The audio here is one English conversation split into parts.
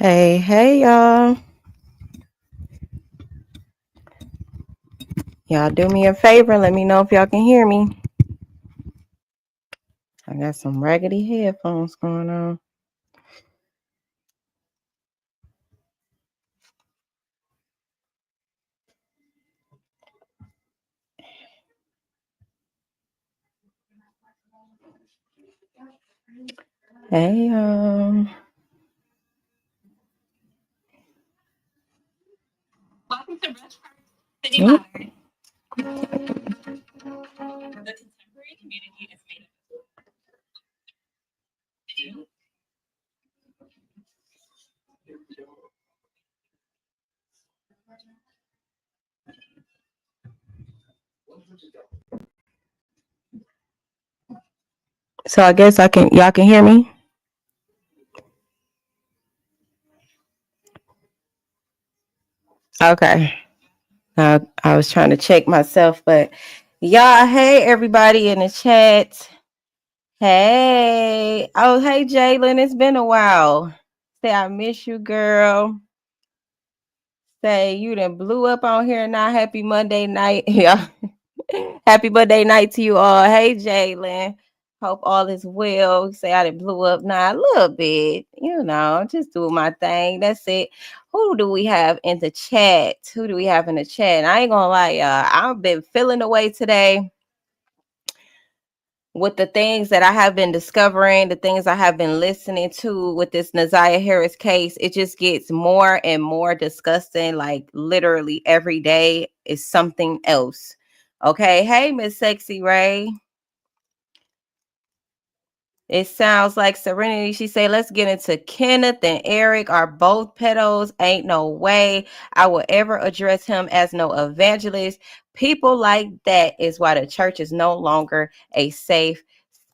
Hey, y'all. Y'all do me a favor. Let me know if y'all can hear me. I got some raggedy headphones going on. Hey, Welcome to Rich City Live. The contemporary community is made up. So I guess y'all can hear me. Okay. I was trying to check myself, but y'all, hey, everybody in the chat. Hey. Oh, hey, Jalen. It's been a while. Say, I miss you, girl. Say, you done blew up on here now. Happy Monday night. Yeah. Happy Monday night to you all. Hey, Jalen. Hope all is well. Say I done blew up now a little bit. Just doing my thing. That's it. Who do we have in the chat? I ain't gonna lie, y'all. I've been feeling away today with the things that I have been discovering, the things I have been listening to with this Naziyah Harris case. It just gets more and more disgusting. Like literally every day is something else. Okay. Hey, Miss Sexy Ray. It sounds like Serenity. She say, let's get into Kenneth and Eric are both pedos. Ain't no way I will ever address him as no evangelist. People like that is why the church is no longer a safe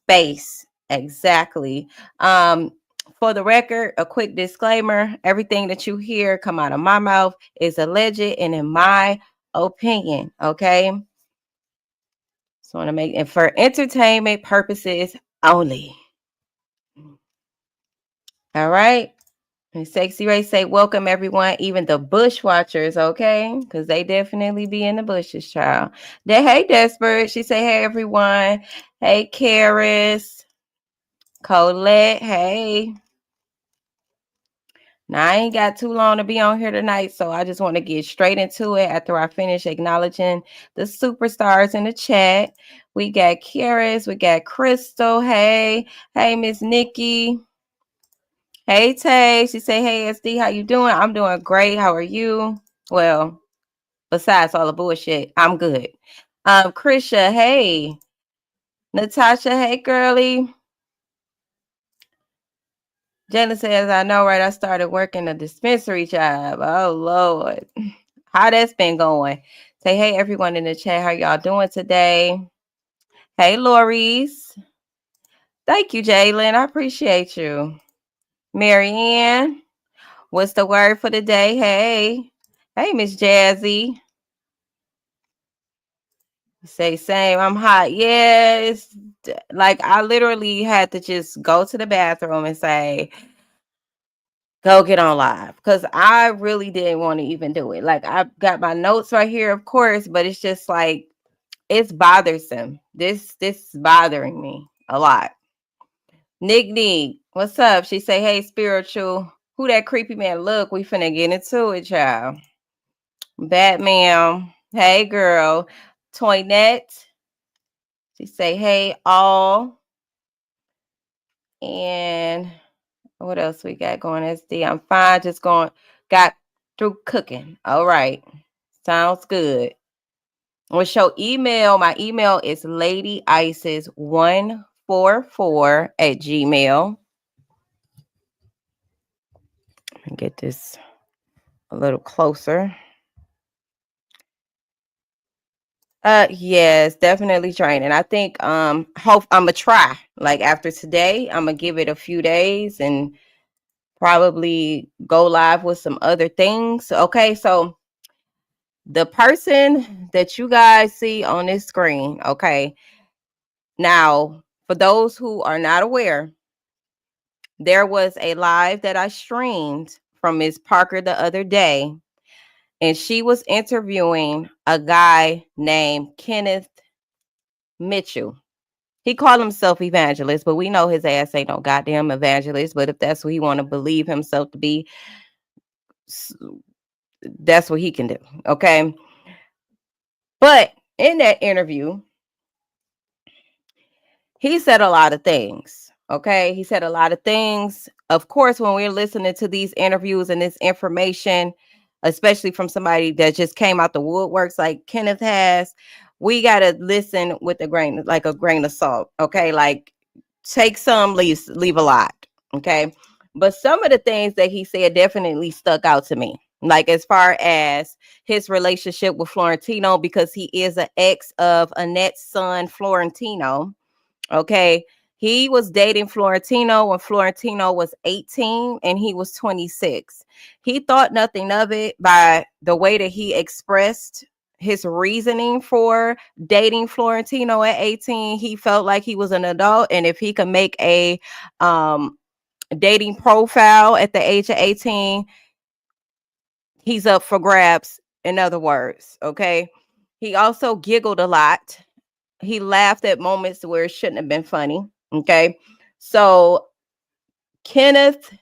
space. Exactly. For the record, a quick disclaimer. Everything that you hear come out of my mouth is alleged and in my opinion. Okay. So I want to make it for entertainment purposes only. All right. And Sexy Ray say, welcome everyone, even the bush watchers, okay? Because they definitely be in the bushes, child. Hey, Desperate. She say, hey, everyone. Hey, Karis. Colette, hey. Now, I ain't got too long to be on here tonight, so I just want to get straight into it after I finish acknowledging the superstars in the chat. We got Karis, we got Crystal, hey. Hey, Miss Nikki. Hey Tay, she say, hey SD, how you doing? I'm doing great. How are you? Well, besides all the bullshit, I'm good. Krisha, hey. Natasha, hey girly. Jenna says, I know, right? I started working a dispensary job. Oh Lord. How that's been going? Say, hey everyone in the chat, how y'all doing today? Hey Lori's. Thank you, Jalen. I appreciate you. Marianne. What's the word for the day? Hey. Hey, Miss Jazzy. Say same. I'm hot. Yeah, it's like I literally had to just go to the bathroom and say, go get on live. Because I really didn't want to even do it. Like I got my notes right here, of course, but it's just like it's bothersome. This is bothering me a lot. Nick, what's up? She say, hey, spiritual. Who that creepy man? Look, we finna get into it, child. Batman. Hey, girl. Toynette. She say, hey, all. And what else we got going? SD, I'm fine. Just got through cooking. All right. Sounds good. What's your email? My email is ladyisis144@gmail. Get this a little closer. Yes, definitely training. I think hope I'm gonna try. Like after today, I'm gonna give it a few days and probably go live with some other things. Okay, so the person that you guys see on this screen, okay, now for those who are not aware, there was a live that I streamed from Miss Parker the other day, and she was interviewing a guy named Kenneth Mitchell. He called himself evangelist, but we know his ass ain't no goddamn evangelist. But if that's what he want to believe himself to be, that's what he can do. Okay. But in that interview, he said a lot of things. Okay. He said a lot of things. Of course, when we're listening to these interviews and this information, especially from somebody that just came out the woodworks like Kenneth has, we got to listen with a grain, like a grain of salt. Okay. Like take some, leave a lot. Okay. But some of the things that he said definitely stuck out to me. Like as far as his relationship with Florentino, because he is an ex of Annette's son, Florentino. Okay. He was dating Florentino when Florentino was 18 and he was 26. He thought nothing of it by the way that he expressed his reasoning for dating Florentino at 18. He felt like he was an adult, and if he could make a dating profile at the age of 18, he's up for grabs, in other words. Okay. He also giggled a lot. He laughed at moments where it shouldn't have been funny. Okay. So Kenneth,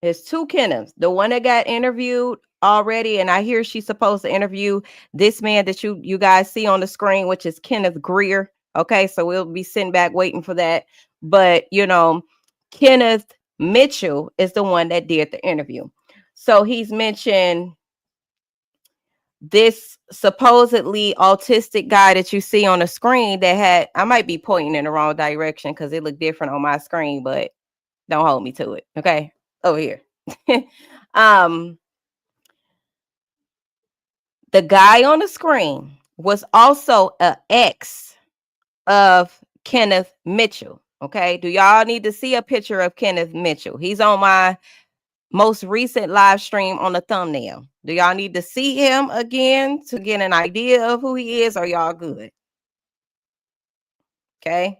there's two Kenneths. The one that got interviewed already, and I hear she's supposed to interview this man that you guys see on the screen, which is Kenneth Greer. Okay. So we'll be sitting back waiting for that. But Kenneth Mitchell is the one that did the interview. So he's mentioned this supposedly autistic guy that you see on the screen that had, I might be pointing in the wrong direction because it looked different on my screen, but don't hold me to it. Okay. Over here. The guy on the screen was also an ex of Kenneth Mitchell. Okay. Do y'all need to see a picture of Kenneth Mitchell? He's on my most recent live stream on the thumbnail. Do y'all need to see him again to get an idea of who he is, or y'all good? Okay.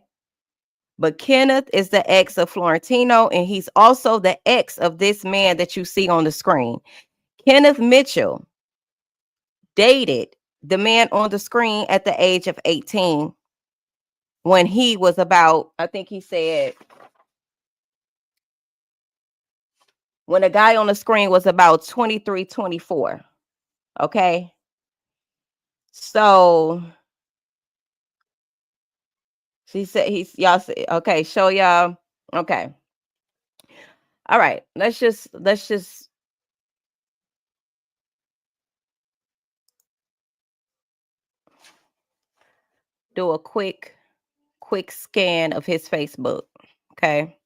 But Kenneth is the ex of Florentino, and he's also the ex of this man that you see on the screen. Kenneth Mitchell dated the man on the screen at the age of 18 when he was about, I think he said, when the guy on the screen was about 23, 24. Okay. So she said y'all say, okay, show y'all. Okay. All right. Let's just do a quick scan of his Facebook. Okay.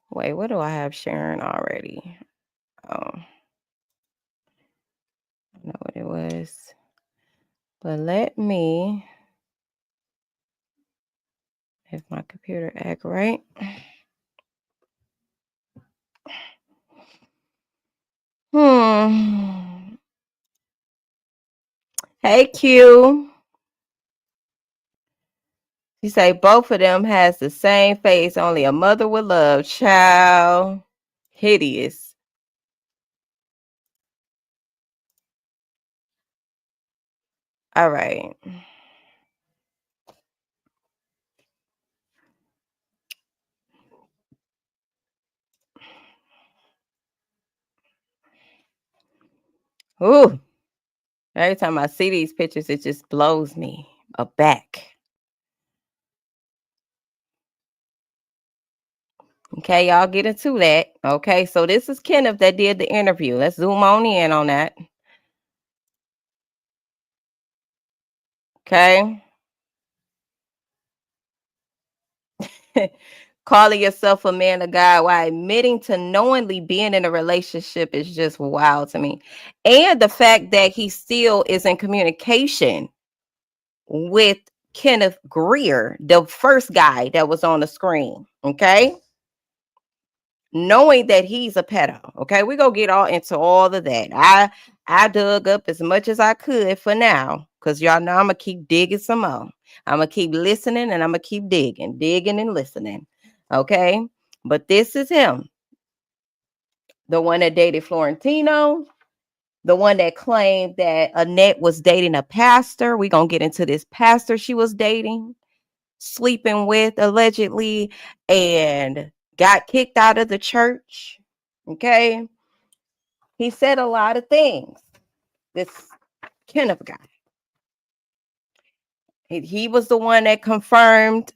Wait, what do I have sharing already? Oh, I know what it was. But let me, if my computer act right. Hey Q. She say both of them has the same face, only a mother with love. Child. Hideous. All right. Ooh. Every time I see these pictures, it just blows me aback. Okay, y'all get into that. Okay, so this is Kenneth that did the interview. Let's zoom on in on that. Okay. Calling yourself a man of God while admitting to knowingly being in a relationship is just wild to me. And the fact that he still is in communication with Kenneth Greer, the first guy that was on the screen. Okay. Knowing that he's a pedo. Okay. We're going to get all into all of that. I dug up as much as I could for now, because y'all know I'm gonna keep digging some more. I'm gonna keep listening and I'm gonna keep digging and listening. Okay. But this is him, the one that dated Florentino, the one that claimed that Annette was dating a pastor. We're gonna get into this pastor she was dating, sleeping with allegedly, and got kicked out of the church. Okay. He said a lot of things. This Kenneth guy. He was the one that confirmed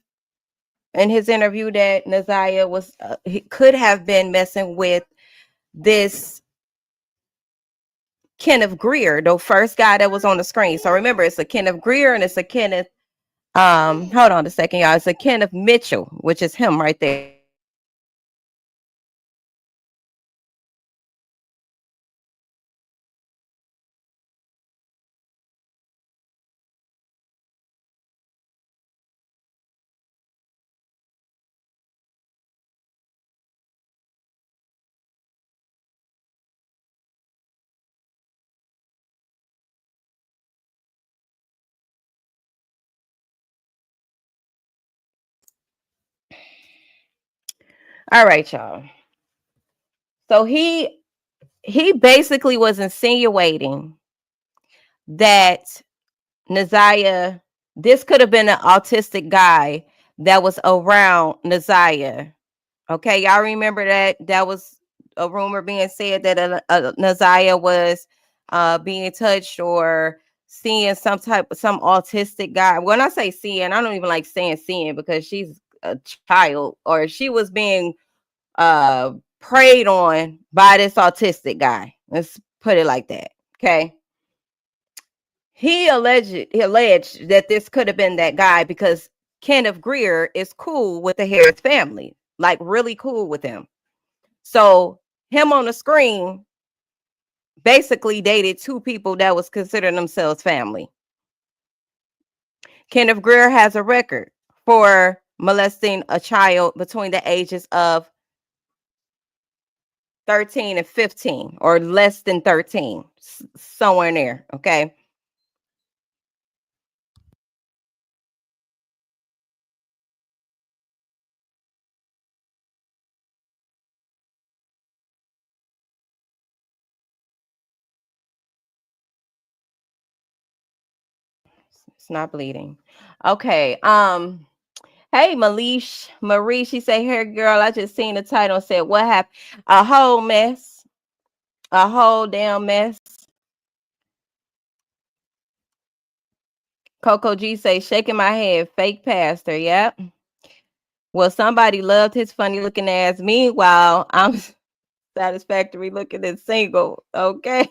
in his interview that Naziyah was he could have been messing with this Kenneth Greer, the first guy that was on the screen. So remember, it's a Kenneth Greer and it's a Kenneth. Hold on a second, y'all. It's a Kenneth Mitchell, which is him right there. All right, y'all. So he basically was insinuating that Naziyah, this could have been an autistic guy that was around Naziyah. Okay, y'all remember that was a rumor being said that Naziyah was being touched or seeing some autistic guy. When I say seeing, I don't even like saying seeing because she's a child, or she was being preyed on by this autistic guy. Let's put it like that. Okay. He alleged that this could have been that guy because Kenneth Greer is cool with the Harris family, like really cool with him. So him on the screen basically dated two people that was considering themselves family. Kenneth Greer has a record for molesting a child between the ages of 13 and 15, or less than 13, somewhere in there. Okay. It's not bleeding. Okay. Hey, Malish Marie, she say, "Here, girl, I just seen the title and said, what happened? A whole mess, a whole damn mess." Coco G say, shaking my head, fake pastor. Yep. Well, somebody loved his funny looking ass. Meanwhile, I'm satisfactory looking and single. Okay.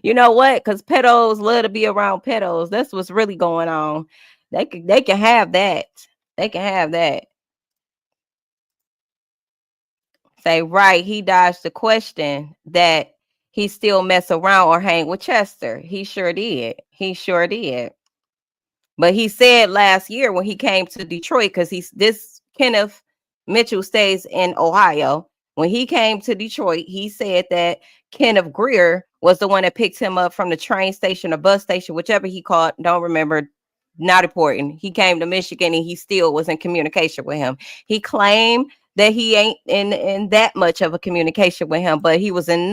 You know what? Because pedos love to be around pedos. That's what's really going on. They can have that. They can have that. Say, right, he dodged the question that he still mess around or hang with Chester. He sure did. He sure did. But he said last year when he came to Detroit, because this Kenneth Mitchell stays in Ohio. When he came to Detroit, he said that Kenneth Greer was the one that picked him up from the train station or bus station, whichever he called. Don't remember. Not important. He came to Michigan and he still was in communication with him. He claimed that he ain't in that much of a communication with him, but he was in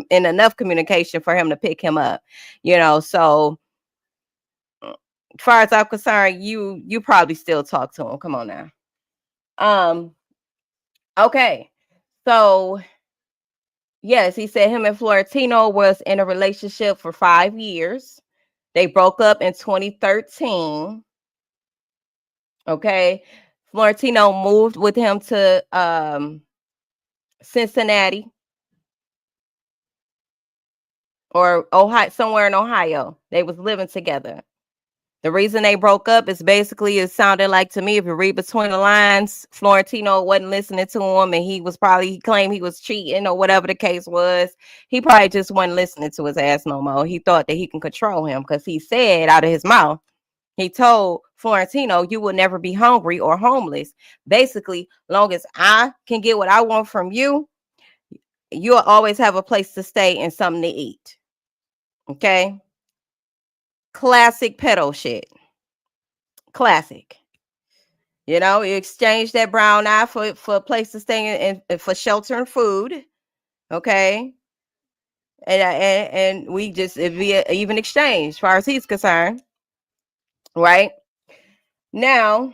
enough communication for him to pick him up. So as far as I'm concerned, you probably still talk to him. Come on now. Okay. So yes, he said him and Florentino was in a relationship for 5 years. They broke up in 2013. Okay. Florentino moved with him to Cincinnati or Ohio, somewhere in Ohio. They was living together. The reason they broke up is basically, it sounded like to me, if you read between the lines, Florentino wasn't listening to him, and he claimed he was cheating or whatever the case was. He probably just wasn't listening to his ass no more. He thought that he can control him because he said out of his mouth, he told Florentino, "You will never be hungry or homeless. Basically, long as I can get what I want from you, you'll always have a place to stay and something to eat." Okay. Classic pedo shit. Classic. You know, you exchange that brown eye for a place to stay and for shelter and food. Okay. And we just via even exchange as far as he's concerned. Right. Now,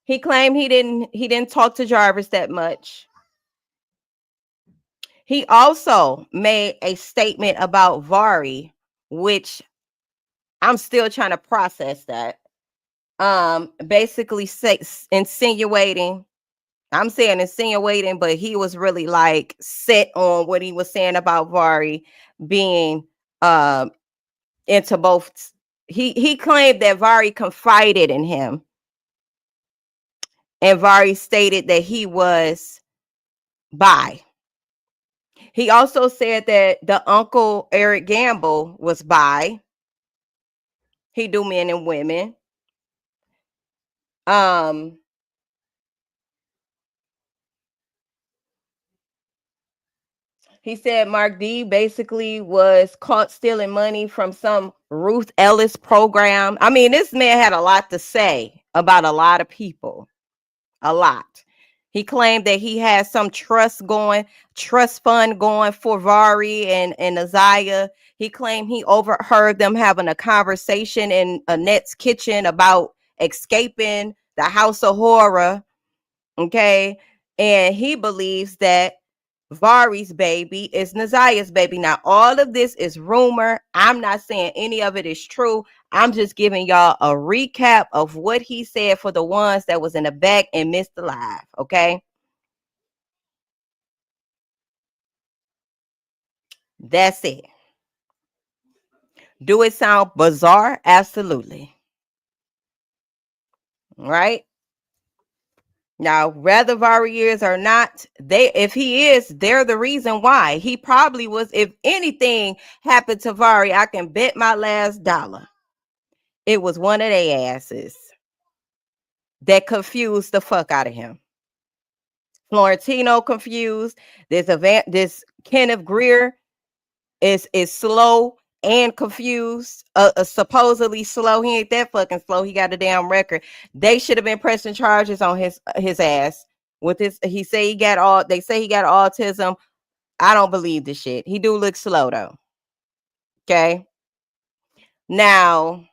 he claimed he didn't talk to Jarvis that much. He also made a statement about Vari, which I'm still trying to process that. Basically insinuating, I'm saying insinuating, but he was really like set on what he was saying about Vari being into both. He claimed that Vari confided in him, and Vari stated that he was bi. He also said that the uncle Eric Gamble was bi. He do men and women. Um, he said Mark D basically was caught stealing money from some Ruth Ellis program. I mean, this man had a lot to say about a lot of people. A lot. He claimed that he had some trust fund going for Vari and Naziyah. He claimed he overheard them having a conversation in Annette's kitchen about escaping the house of horror. Okay. And he believes that Vari's baby is Naziyah's baby. Now, all of this is rumor. I'm not saying any of it is true. I'm just giving y'all a recap of what he said for the ones that was in the back and missed the live. Okay. That's it. Do it sound bizarre? Absolutely. Right. Now, whether Vari is or not, if he is, they're the reason why. He probably was. If anything happened to Vari, I can bet my last dollar it was one of their asses that confused the fuck out of him. Florentino confused. This Kenneth Greer is slow and confused. Supposedly slow. He ain't that fucking slow. He got a damn record. They should have been pressing charges on his ass. With this, he say he got all. They say he got autism. I don't believe the shit. He do look slow though. Okay. Now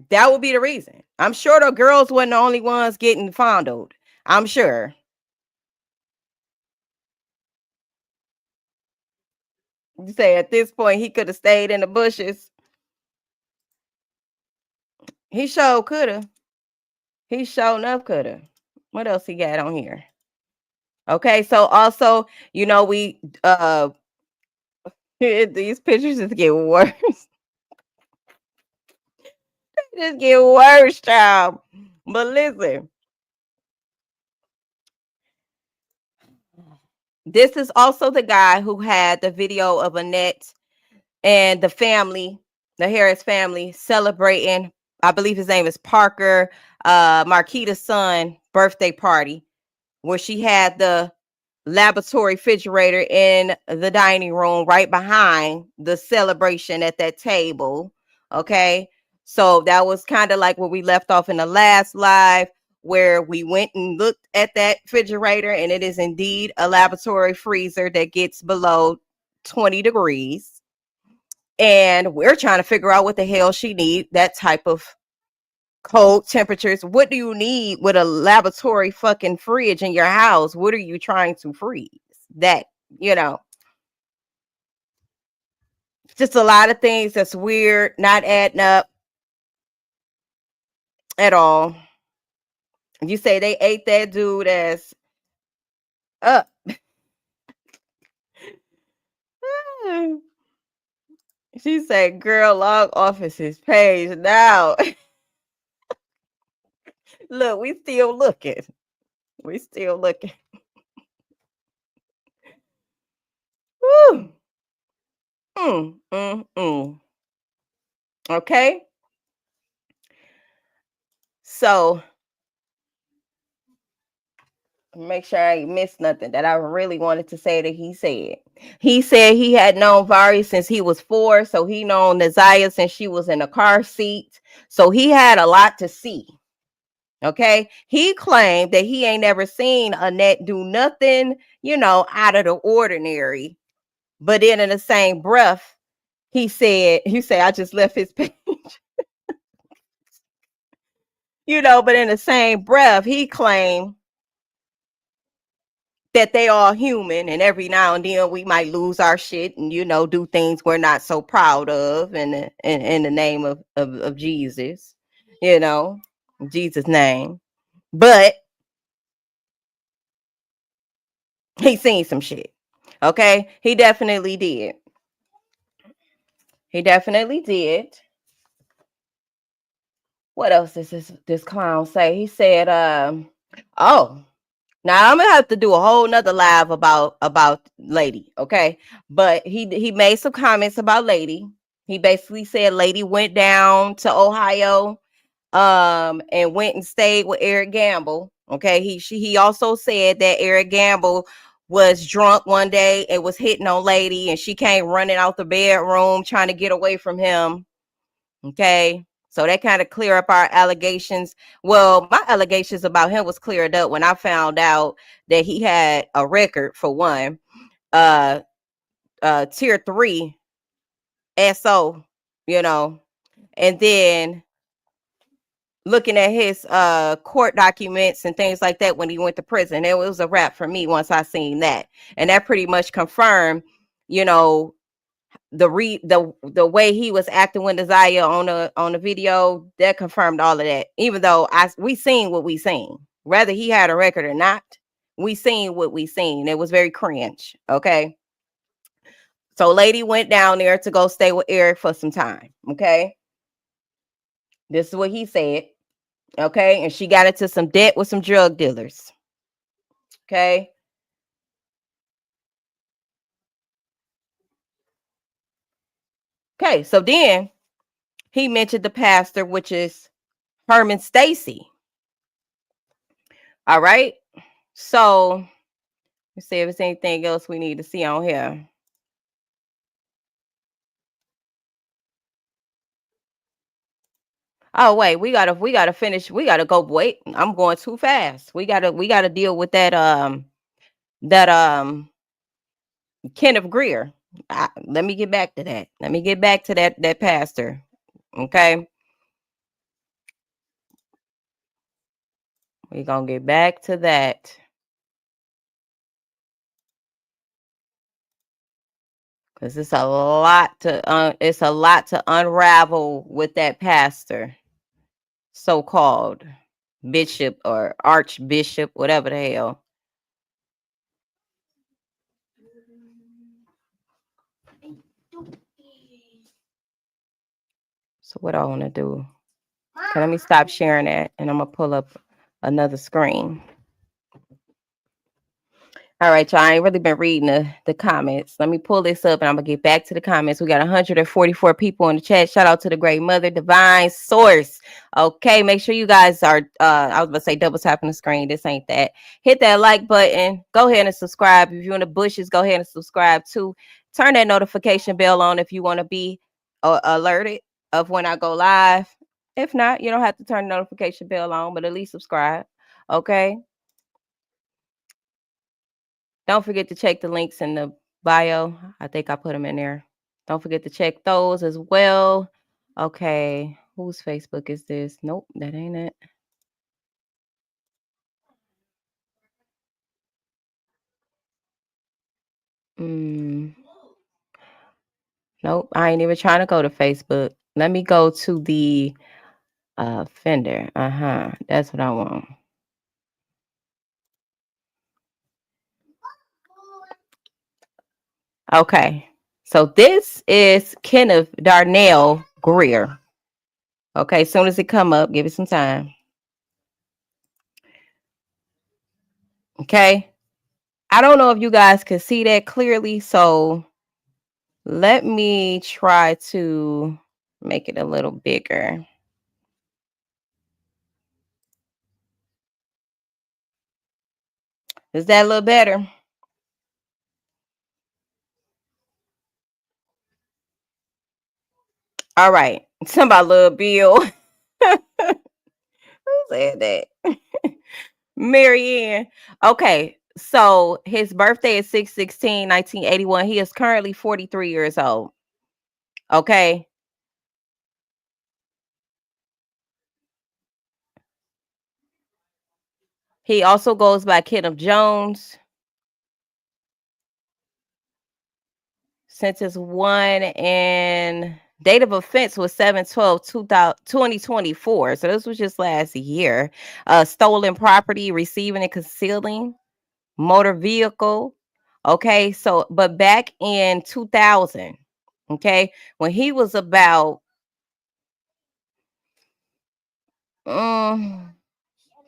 that would be the reason. I'm sure the girls weren't the only ones getting fondled. I'm sure. You say at this point he could have stayed in the bushes. He sure could have. He sure enough could have. What else he got on here? Okay, so also, we these pictures just get worse. Just get worse, child. But listen, this is also the guy who had the video of Annette and the family, the Harris family, celebrating. I believe his name is Parker, Marquita's son birthday party, where she had the laboratory refrigerator in the dining room right behind the celebration at that table. Okay. So that was kind of like where we left off in the last live, where we went and looked at that refrigerator, and it is indeed a laboratory freezer that gets below 20 degrees. And we're trying to figure out what the hell she need that type of cold temperatures. What do you need with a laboratory fucking fridge in your house? What are you trying to freeze? That, you know, just a lot of things that's weird, not adding up at all. You say they ate that dude as up. She said, girl, log off his page now. Look, we still looking. We still looking. Woo. Mm. Okay. So Make sure I ain't missed nothing that I really wanted to say that he said. He said he had known Vari since he was 4, so he known Naziyah since she was in a car seat. So he had a lot to see. Okay. He claimed that he ain't never seen Annette do nothing, out of the ordinary. But then in the same breath, he said, I just left his page. But in the same breath, he claimed that they all human, and every now and then we might lose our shit and do things we're not so proud of in the name of Jesus, Jesus name. But he seen some shit. Okay, he definitely did. He definitely did. What else does this clown say? He said, oh, now I'm gonna have to do a whole nother live about Lady, okay? But he made some comments about Lady. He basically said Lady went down to Ohio, and went and stayed with Eric Gamble. Okay, he also said that Eric Gamble was drunk one day and was hitting on Lady, and she came running out the bedroom trying to get away from him. Okay. So that kind of clear up our allegations. Well, my allegations about him was cleared up when I found out that he had a record for one, uh tier 3 SO, and then looking at his court documents and things like that when he went to prison. It was a wrap for me once I seen that. And that pretty much confirmed, the way he was acting with Naziyah on the video, that confirmed all of that. Even though we seen what we seen, whether he had a record or not, we seen what we seen. It was very cringe. Okay, so Lady went down there to go stay with Eric for some time. Okay, this is what he said. Okay, and she got into some debt with some drug dealers. Okay. Okay, so then he mentioned the pastor, which is Herman Stacy. All right. So let's see if there's anything else we need to see on here. Oh wait, we gotta finish. We gotta go. Wait, I'm going too fast. We gotta deal with that Kenneth Greer. Let me get back to that. Let me get back to that pastor. Okay, we're gonna get back to that. Because it's a lot to unravel with that pastor, so-called bishop or archbishop, whatever the hell. So what I want to do? Okay, let me stop sharing that, and I'm gonna pull up another screen. All right, y'all. I ain't really been reading the comments. Let me pull this up and I'm going to get back to the comments. We got 144 people in the chat. Shout out to the great mother, Divine Source. Okay, make sure you guys are, I was going to say double tapping the screen. This ain't that. Hit that like button. Go ahead and subscribe. If you're in the bushes, go ahead and subscribe too. Turn that notification bell on if you want to be alerted of when I go live. If not, you don't have to turn the notification bell on, but at least subscribe. Okay. Don't forget to check the links in the bio. I think I put them in there. Don't forget to check those as well. Okay. Whose Facebook is this? Nope, that ain't it. Nope, I ain't even trying to go to Facebook. Let me go to the Fender. That's what I want. Okay. So this is Kenneth Darnell Greer. Okay, as soon as it come up, give it some time. Okay. I don't know if you guys can see that clearly, so let me try to make it a little bigger. Is that a little better? All right. Somebody love Bill. Who said that? Marianne. Okay. So his birthday is 6/16/1981. He is currently 43 years old. Okay. He also goes by Kenneth Jones. Sentence one, and date of offense was 7/12/2024. So this was just last year. Stolen property, receiving and concealing, motor vehicle. Okay, so but back in 2000, okay, when he was about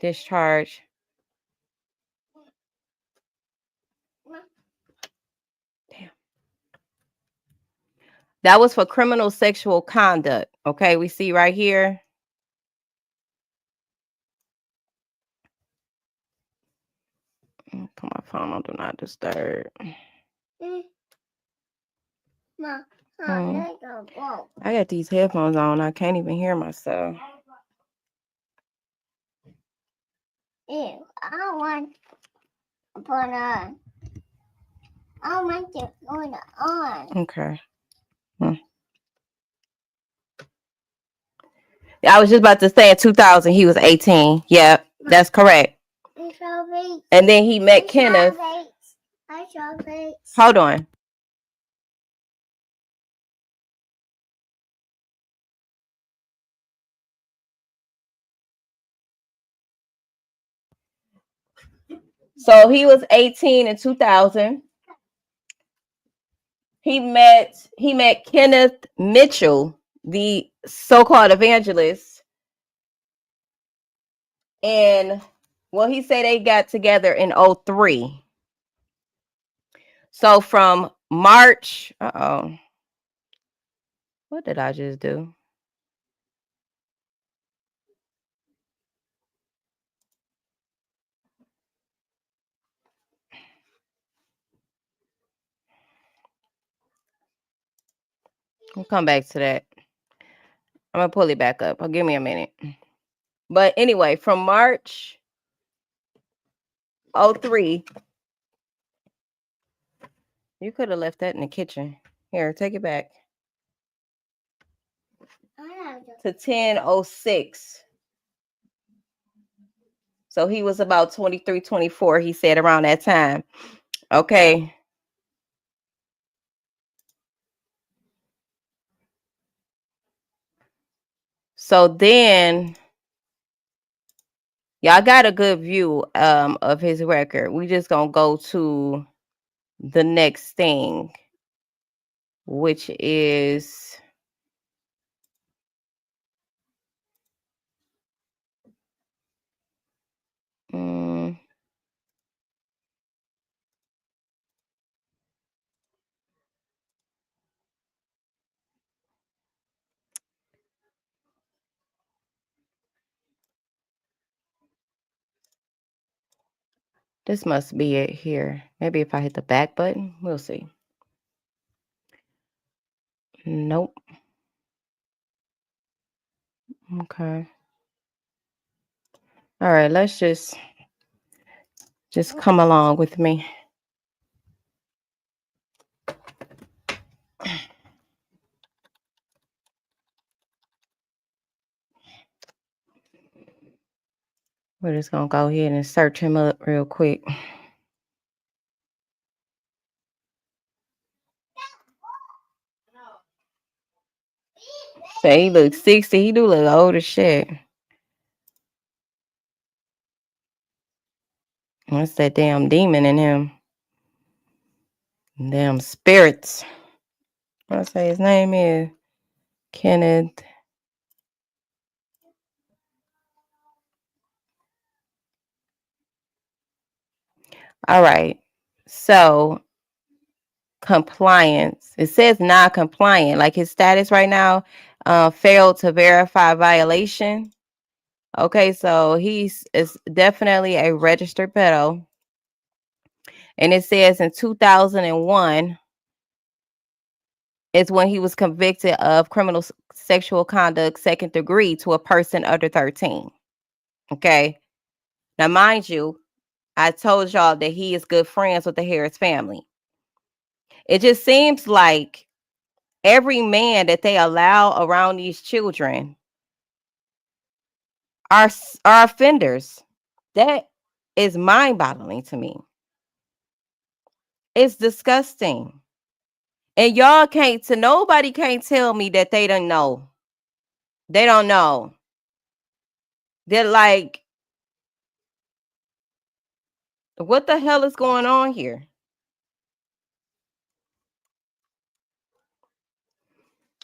discharge. Damn. That was for criminal sexual conduct. Okay, we see right here. Come on, phone on do not disturb. I got these headphones on. I can't even hear myself. Ew, I don't want to put on. I don't want to put it on. Okay. I was just about to say in 2000 he was 18. Yep, that's correct. And then he met Kenneth. Hold on. So he was 18 in 2000. He met Kenneth Mitchell, the so-called evangelist. And well, he said they got together in 03. So from March, what did I just do? We'll come back to that. I'm gonna pull it back up. Give me a minute. But anyway, from March 03, you could have left that in the kitchen. Here, take it back. To 10/06. So he was about 23, 24, he said, around that time. Okay. So then y'all got a good view of his record. We just gonna go to the next thing, which is this must be it here. Maybe if I hit the back button, we'll see. Nope. Okay. All right, let's just come along with me. We're just gonna go ahead and search him up real quick. Say he looks 60. He do look old as shit. What's that damn demon in him? Damn spirits. I say his name is Kenneth. All right. So compliance. It says non-compliant. Like his status right now, failed to verify violation. Okay, so is definitely a registered pedo. And it says in 2001 is when he was convicted of criminal sexual conduct second degree to a person under 13. Okay. Now, mind you, I told y'all that he is good friends with the Harris family. It just seems like every man that they allow around these children are offenders. That is mind-boggling to me. It's disgusting. And y'all nobody can't tell me that they don't know. They don't know. They're like, what the hell is going on here?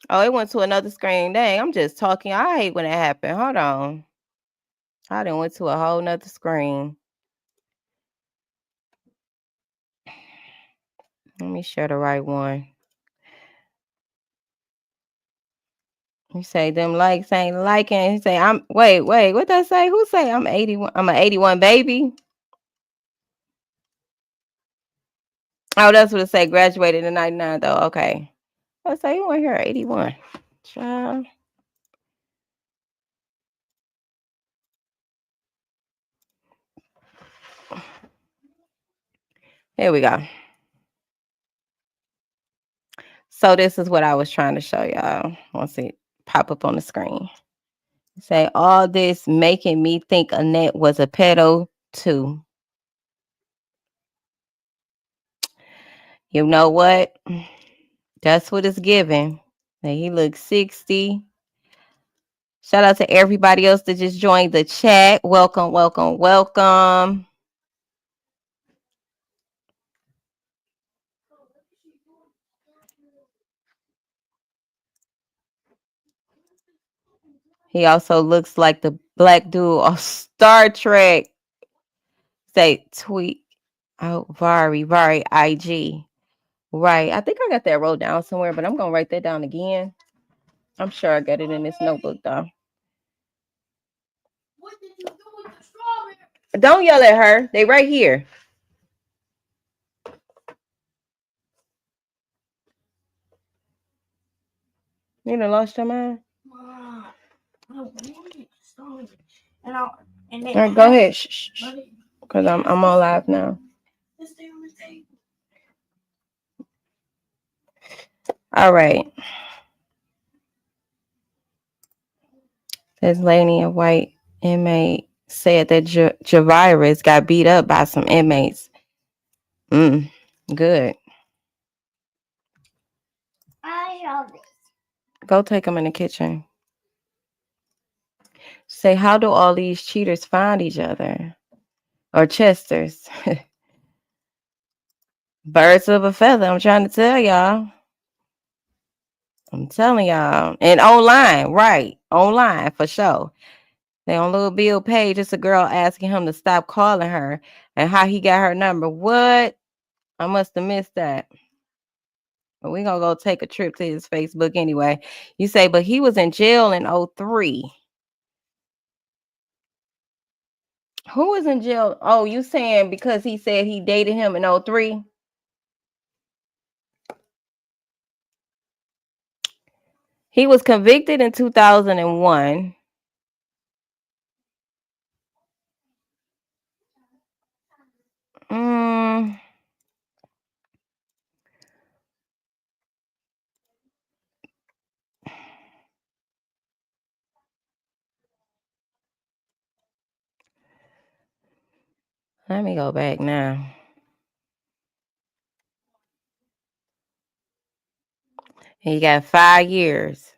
Oh, it went to another screen. Dang, I'm just talking. I hate when it happened. Hold on. I done went to a whole nother screen. Let me share the right one. You say them likes ain't liking. You say wait, what that say? Who say I'm 81? I'm an 81 baby. Oh, that's what it say. Graduated in 99 though. Okay. I say you want here 81. Child. Here we go. So this is what I was trying to show y'all. Once it pop up on the screen. Say all this making me think Annette was a pedo too. You know what? That's what it's giving. And he looks 60. Shout out to everybody else that just joined the chat. Welcome, welcome, welcome. He also looks like the black dude on Star Trek. Say tweet out Vari IG. Right. I think I got that wrote down somewhere, but I'm gonna write that down again. I'm sure I got it in this notebook though. What did you do with the strawberry? Don't yell at her. They right here. You done lost your mind? All right, go ahead. Shh. Because I'm on live now. All right. This lady, a white inmate, said that Javirus got beat up by some inmates. Good. Go take them in the kitchen. Say, how do all these cheaters find each other? Or Chesters? Birds of a feather. I'm trying to tell y'all. I'm telling y'all. And online, right. Online, for sure. They on Little Bill page, it's a girl asking him to stop calling her and how he got her number. What? I must have missed that. But we're going to go take a trip to his Facebook anyway. You say, but he was in jail in 03. Who was in jail? Oh, you saying because he said he dated him in 03? He was convicted in 2001. Let me go back now. He got 5 years.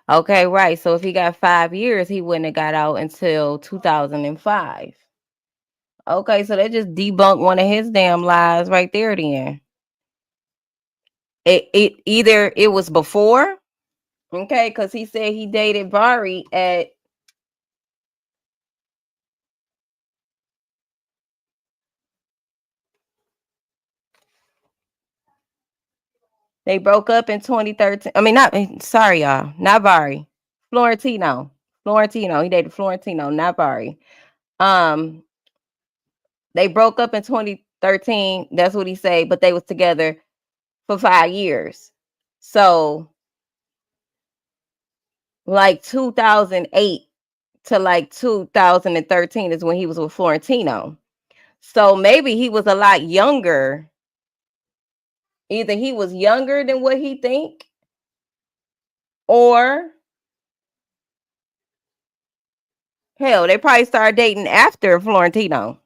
Okay, right. So if he got 5 years, he wouldn't have got out until 2005. Okay, so that just debunked one of his damn lies right there then. It either it was before, okay, because he said he dated Vari at they broke up in 2013. I mean, sorry, y'all, not Vari. Florentino. He dated Florentino, not Vari. They broke up in 13. That's what he say. But they was together for 5 years. So like 2008 to like 2013 is when he was with Florentino. So maybe he was a lot younger. Either he was younger than what he think, or hell, they probably started dating after Florentino.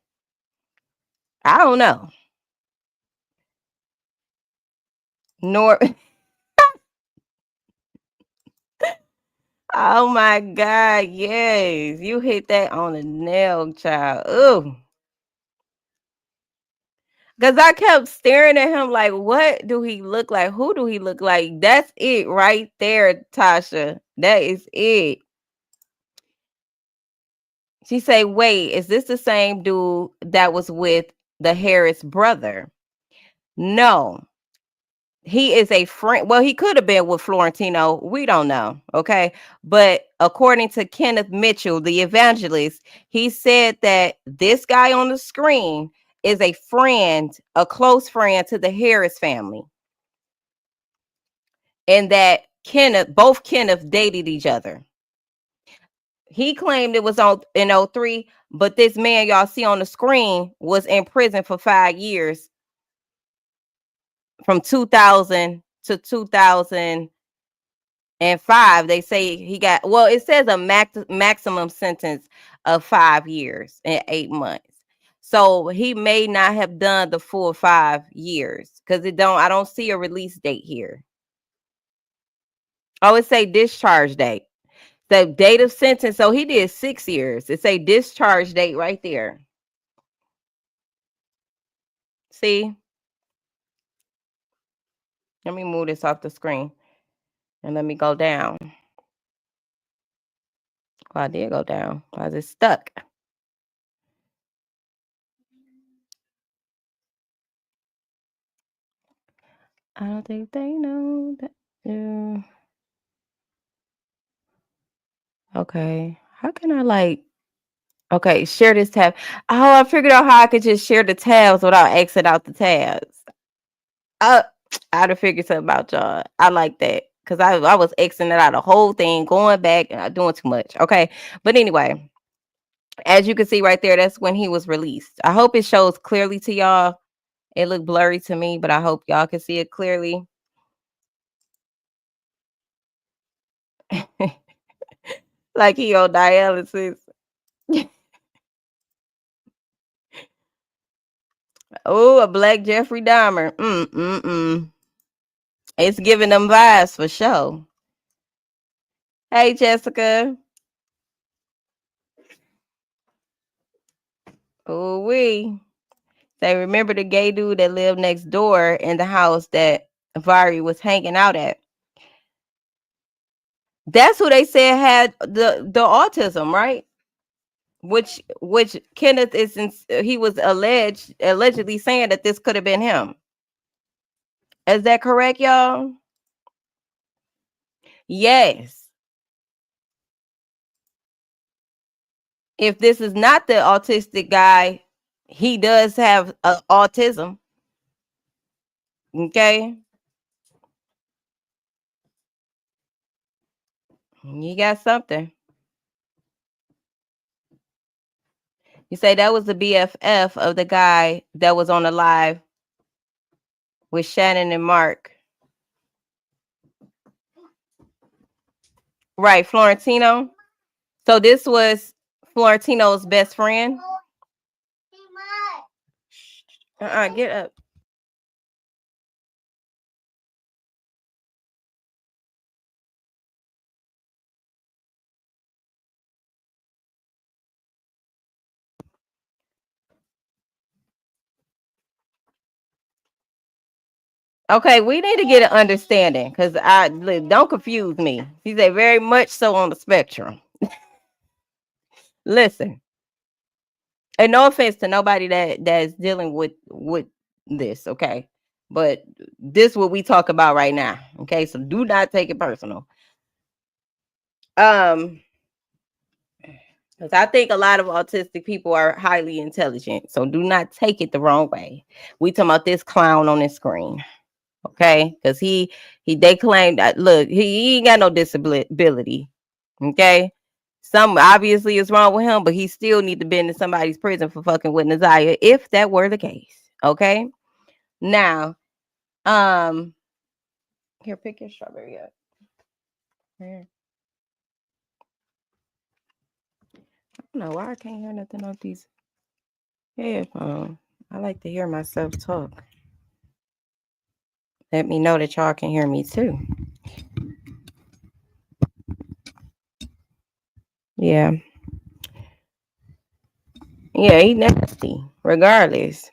I don't know. Nor oh my God, yes. You hit that on the nail, child. Ooh. Because I kept staring at him like, what do he look like? Who do he look like? That's it right there, Tasha. That is it. She say, wait, is this the same dude that was with the Harris brother? No. He is a friend. Well, he could have been with Florentino. We don't know. Okay. But according to Kenneth Mitchell, the evangelist, he said that this guy on the screen is a friend, a close friend to the Harris family. And that both Kenneth dated each other. He claimed it was in 03, but this man y'all see on the screen was in prison for 5 years from 2000 to 2005. They say he got, well, it says a maximum sentence of 5 years and 8 months. So he may not have done the full 5 years because I don't see a release date here. Oh, it say discharge date. The date of sentence. So he did 6 years. It's a discharge date right there. See? Let me move this off the screen and let me go down. Oh, I did go down. Why is it stuck? I don't think they know that. Okay. How can I okay, share this tab. Oh, I figured out how I could just share the tabs without exit out the tabs. I'd have figured something out, y'all. I like that because I was exiting out the whole thing, going back and not doing too much. Okay. But anyway, as you can see right there, that's when he was released. I hope it shows clearly to y'all. It looked blurry to me, but I hope y'all can see it clearly. Like he on dialysis. Oh, a black Jeffrey Dahmer. It's giving them vibes for sure. Hey, Jessica. Oh, Say, remember the gay dude that lived next door in the house that Vari was hanging out at? That's who they said had the autism, right? Which Kenneth he was allegedly saying that this could have been him. Is that correct, y'all? Yes. If this is not the autistic guy, he does have autism. Okay. You got something. You say that was the BFF of the guy that was on the live with Shannon and Mark. Right, Florentino. So this was Florentino's best friend. Get up. Okay, we need to get an understanding because don't confuse me. He's a very much so on the spectrum. Listen, and no offense to nobody that's dealing with this, okay? But this is what we talk about right now, okay? So do not take it personal. Because I think a lot of autistic people are highly intelligent. So do not take it the wrong way. We talking about this clown on the screen. Okay. Because they claim that, look, he ain't got no disability. Okay. Some obviously is wrong with him, but he still need to be in somebody's prison for fucking with Naziyah, if that were the case. Okay. Now, here, pick your strawberry up. Here. I don't know why I can't hear nothing off these headphones. I like to hear myself talk. Let me know that y'all can hear me too. Yeah. Yeah, he nasty, regardless.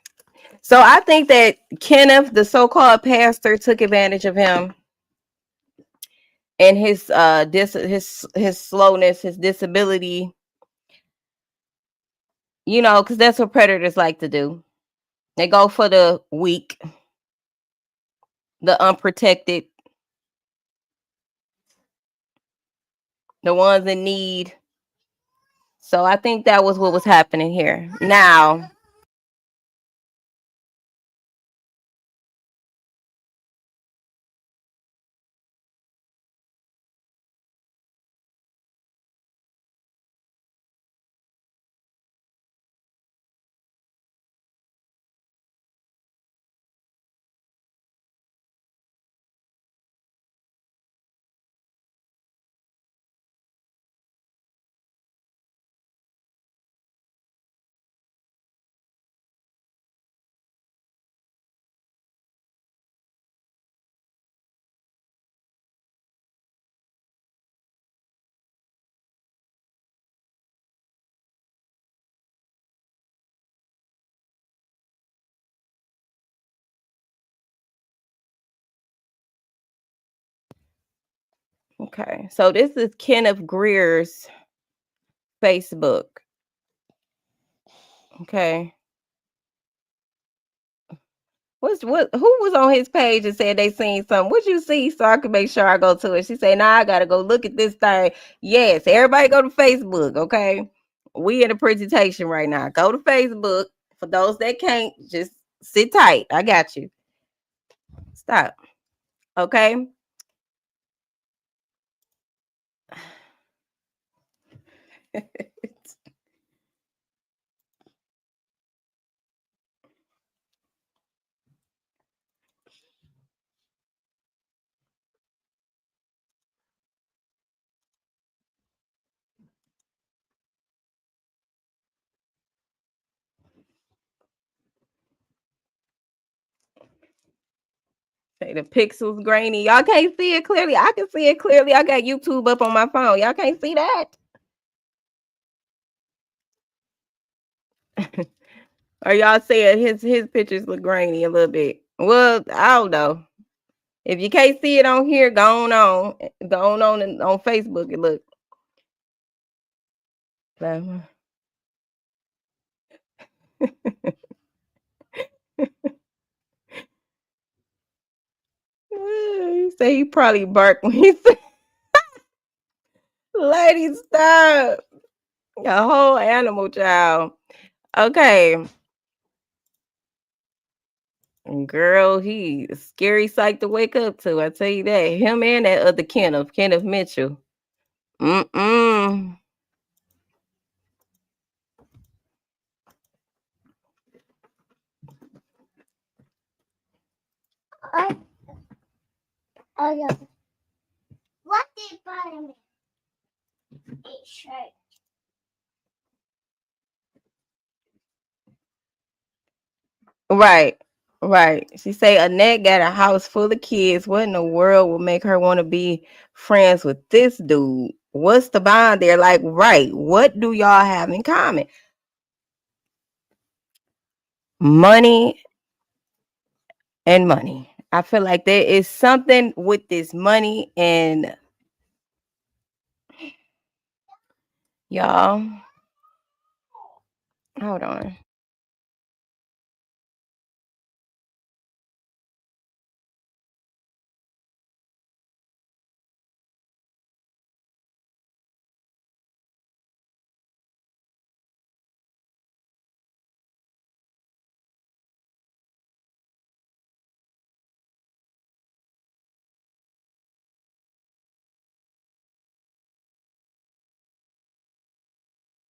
So I think that Kenneth, the so-called pastor, took advantage of him and his his slowness, his disability. You know, because that's what predators like to do. They go for the weak, the unprotected, the ones in need. So I think that was what was happening here. Now, okay. So this is Kenneth Greer's Facebook. Okay. Who was on his page and said they seen something? What you see so I can make sure I go to it? She said, nah, I gotta go look at this thing. Yes, everybody go to Facebook, okay? We in a presentation right now. Go to Facebook. For those that can't, just sit tight. I got you. Stop. Okay. Say the pixels grainy. Y'all can't see it clearly. I can see it clearly. I got YouTube up on my phone. Y'all can't see that. Or y'all saying his pictures look grainy a little bit. Well, I don't know. If you can't see it on here, go on on Facebook. It look. You say he probably barked when he said, "Lady, stop." A whole animal child. Okay. Girl, he a scary sight to wake up to. I tell you that. Him and that other Kenneth Mitchell. Mm-mm. Oh, yeah. What did bother me? It's shirt. Right. Right. She say Annette got a house full of kids. What in the world would make her want to be friends with this dude? What's the bond there? Like, right. What do y'all have in common? Money and money. I feel like there is something with this money and y'all. Hold on.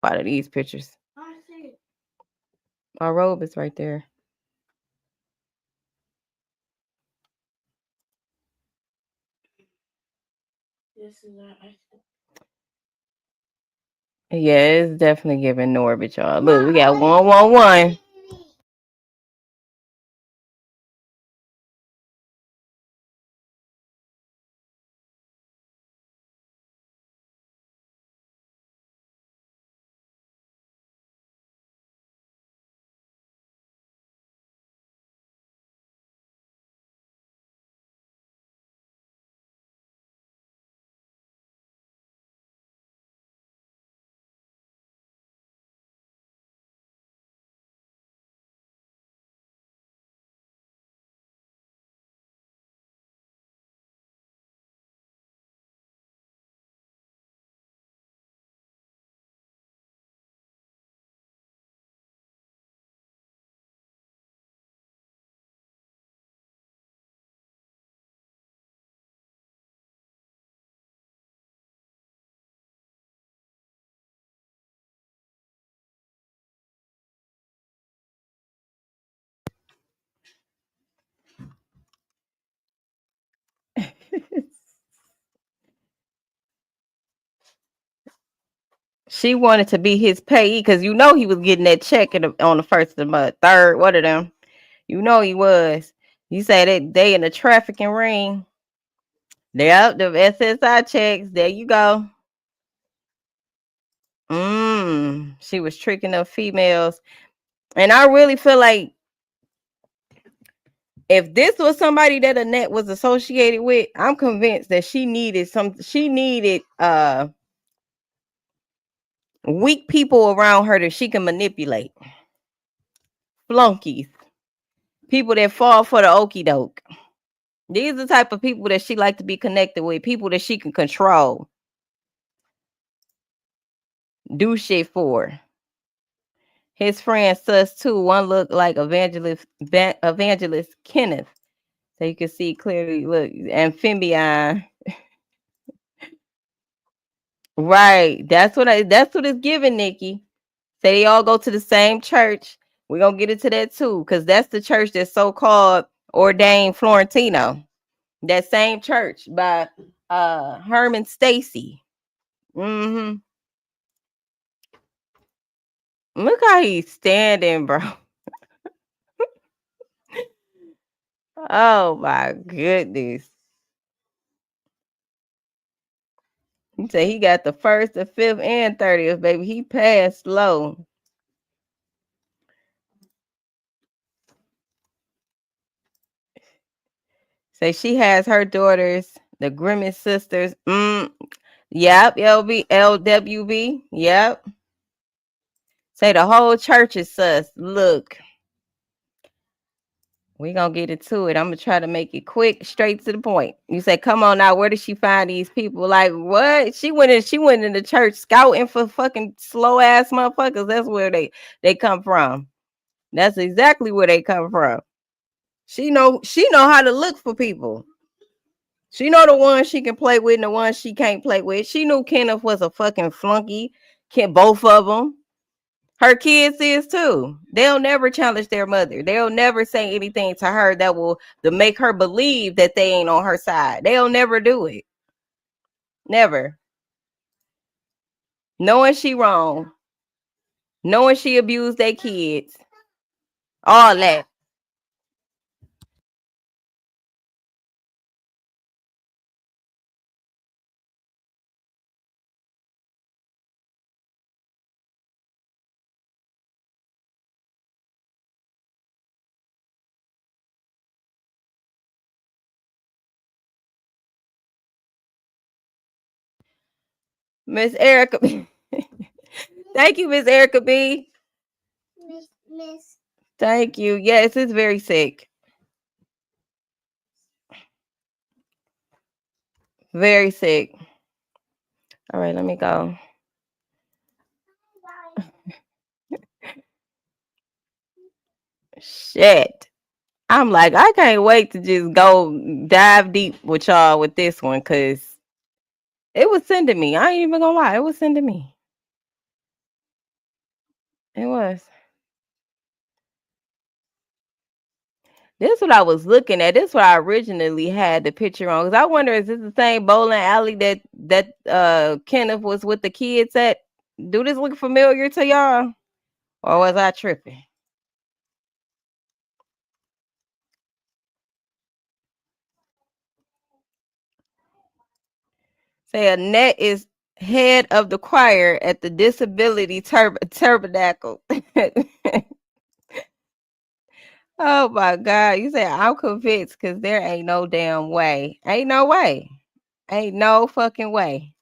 out of these pictures. My robe is right there. Yeah, it's definitely giving Norbit, y'all. Look, we got 111. She wanted to be his payee because he was getting that check on the first of the month, third, one of them. He was. You say that they in the trafficking ring. Yep, the SSI checks. There you go. She was tricking up females. And I really feel like if this was somebody that Annette was associated with, I'm convinced that she needed weak people around her that she can manipulate. Flunkies. People that fall for the okie doke. These are the type of people that she like to be connected with. People that she can control. Do shit for. His friend sus too. One looked like evangelist Kenneth. So you can see clearly, look, amphibian. Right. That's what it's giving, Nikki. Say they all go to the same church. We're gonna get into that too, because that's the church that's so-called ordained Florentino. That same church by Herman Stacy. Mm-hmm. Look how he's standing, bro. Oh my goodness. You say he got the 1st, the 5th, and 30th, baby. He passed slow. Say she has her daughters, the Grimmett sisters. Yep, LWB. Yep. Say the whole church is sus. Look. We gonna get into it. I'm gonna try to make it quick, straight to the point. You say, come on now, where did she find these people? Like, what? She went in the church scouting for fucking slow ass motherfuckers. That's where they come from. That's exactly where they come from. She know how to look for people. She know the ones she can play with and the ones she can't play with. She knew Kenneth was a fucking flunky. Both of them. Her kids is too. They'll never challenge their mother. They'll never say anything to her that will to make her believe that they ain't on her side. They'll never do it. Never. Knowing she wrong. Knowing she abused their kids. All that. Miss Erica. Thank you, Miss Erica B. Miss. Thank you. Yes, it's very sick. Very sick. All right, let me go. Shit. I'm like, I can't wait to just go dive deep with y'all with this one, because it was sending me. I ain't even gonna lie. It was sending me. It was. This what I was looking at. This what I originally had the picture on. Cause I wonder, is this the same bowling alley that Kenneth was with the kids at? Do this look familiar to y'all? Or was I tripping? Say Annette is head of the choir at the Disability Tabernacle. Oh my God. You say I'm convinced because there ain't no damn way. Ain't no way. Ain't no fucking way.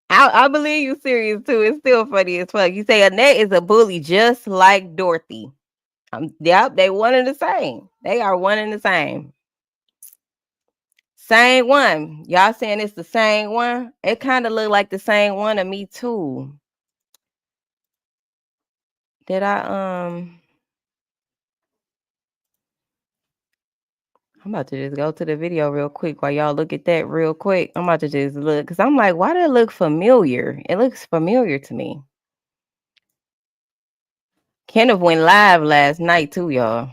I believe you serious too. It's still funny as fuck. You say Annette is a bully just like Dorothy. Yep, they one and the same. They are one and the same. Same one. Y'all saying it's the same one? It kind of look like the same one to me too. Did I'm about to just go to the video real quick while y'all look at that real quick. I'm about to just look because I'm like, why does it look familiar? It looks familiar to me. Kenneth went live last night too, y'all.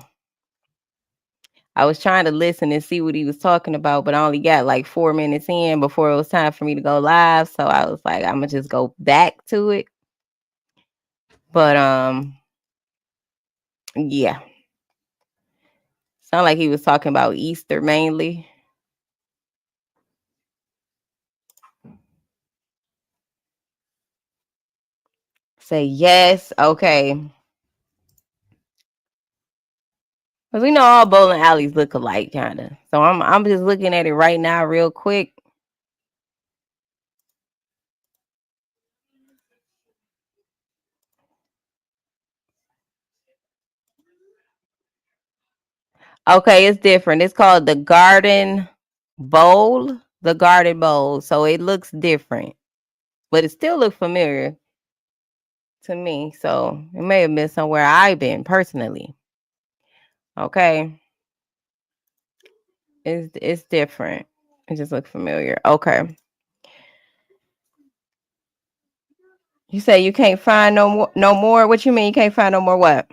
I was trying to listen and see what he was talking about, but I only got like 4 minutes in before it was time for me to go live. So I was like, I'm gonna just go back to it. But yeah. Sound like he was talking about Easter mainly. Say yes, okay. Cause we know all bowling alleys look alike, kinda. So I'm just looking at it right now, real quick. Okay, it's different. It's called the Garden Bowl. The Garden Bowl. So it looks different, but it still looks familiar to me. So it may have been somewhere I've been personally. Okay. It's different. It just looks familiar. Okay. You say you can't find no more? What you mean you can't find no more what?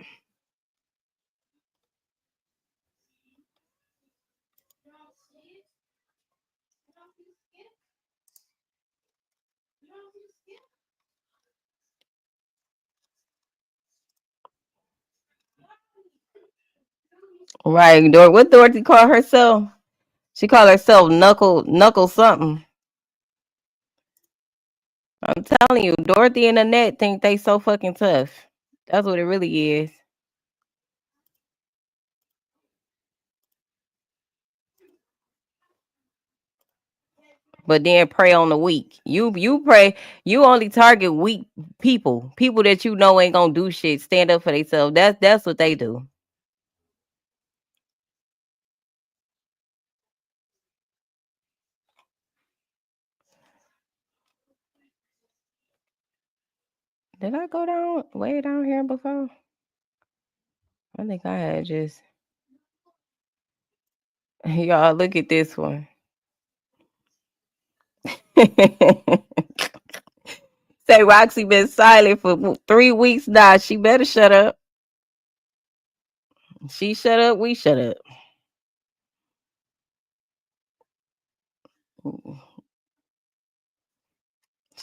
Right. What Dorothy call herself? She called herself Knuckle something. I'm telling you, Dorothy and Annette think they so fucking tough. That's what it really is. But then prey on the weak. You pray. You only target weak people. People that you know ain't gonna do shit. Stand up for themselves. That's what they do. Did I go down way down here before? I think I had just. Y'all look at this one. Say Roxy been silent for 3 weeks now. She better shut up. She shut up. We shut up.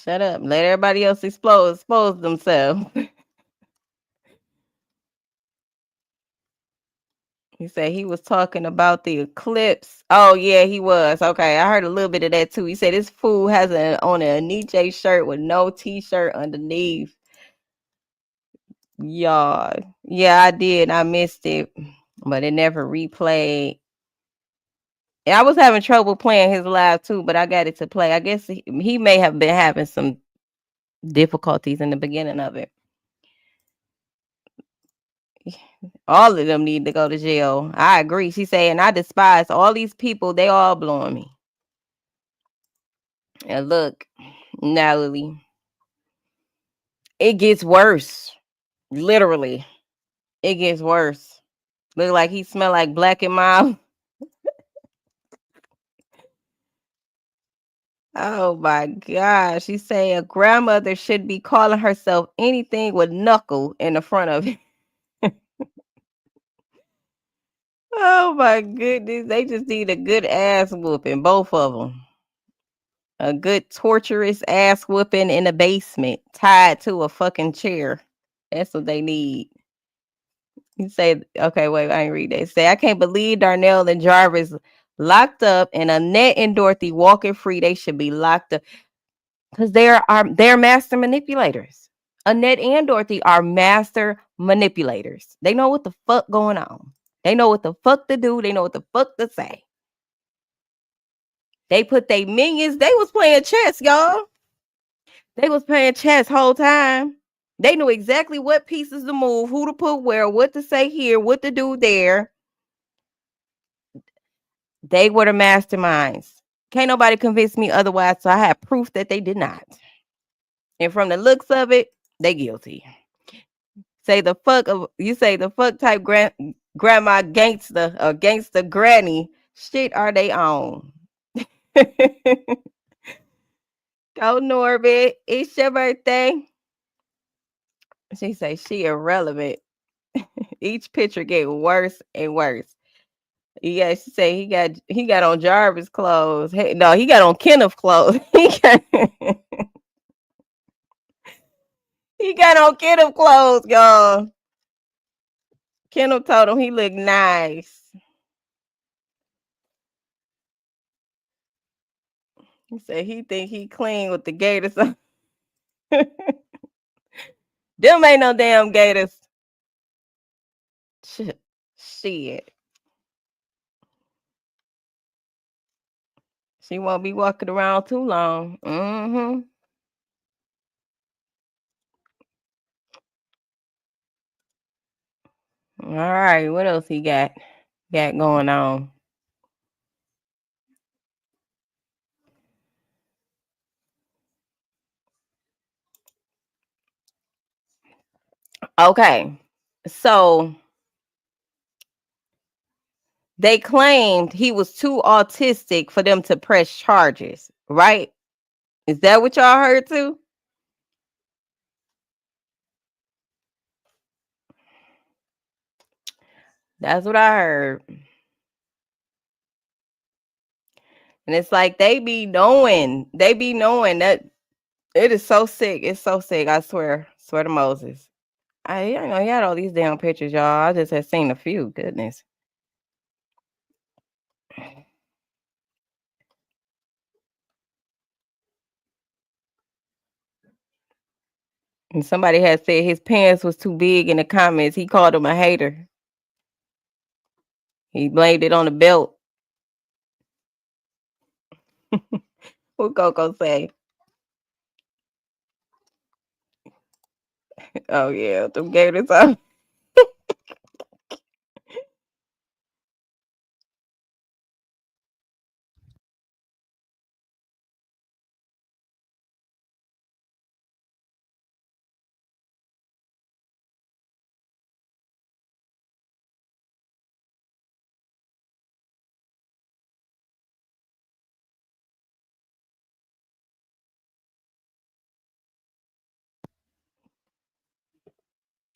Shut up. Let everybody else expose themselves. He said he was talking about the eclipse. Oh yeah, he was. Okay, I heard a little bit of that too. He said this fool has on a Nietzsche shirt with no t-shirt underneath. Y'all. Yeah, I did. I missed it, but it never replayed. And I was having trouble playing his live too, but I got it to play. I guess he may have been having some difficulties in the beginning of it. All of them need to go to jail. I agree. She said, and I despise all these people. They all blowing me. And look, Natalie, it gets worse. Literally, it gets worse. Look like he smell like black and mild. Oh my gosh. She say a grandmother should be calling herself anything with knuckle in the front of it. Oh my goodness. They just need a good ass whooping, both of them. A good torturous ass whooping in the basement, tied to a fucking chair. That's what they need. You say, okay, wait, I ain't read that. Say, I can't believe Darnell and Jarvis locked up and Annette and Dorothy walking free. They should be locked up because they're master manipulators. Annette and Dorothy are master manipulators. They know what the fuck going on. They know what the fuck to do. They know what the fuck to say. They put their minions. They was playing chess, y'all. They was playing chess whole time. They knew exactly what pieces to move, who to put where, what to say here, what to do there. They were the masterminds. Can't nobody convince me otherwise, so I have proof that they did not. And from the looks of it, they guilty. Say the fuck type grandma gangster or gangster granny shit are they on. Go Norbit, it's your birthday. She say she irrelevant. Each picture get worse and worse. Yeah, she say he got on Jarvis clothes. Hey, no, he got on Kenneth clothes. He got on Kenneth clothes, y'all. Kenneth told him he looked nice. He said he think he clean with the gators. Them ain't no damn gators. Shit. She won't be walking around too long. Mm-hmm. All right, what else he got going on? Okay, so they claimed he was too autistic for them to press charges, right? Is that what y'all heard too? That's what I heard. And it's like they be knowing that it is so sick. It's so sick. I swear to Moses. I know he had all these damn pictures, y'all. I just had seen a few. Goodness. And somebody had said his pants was too big in the comments. He called him a hater. He blamed it on the belt. What Coco say? Oh yeah, them gators up.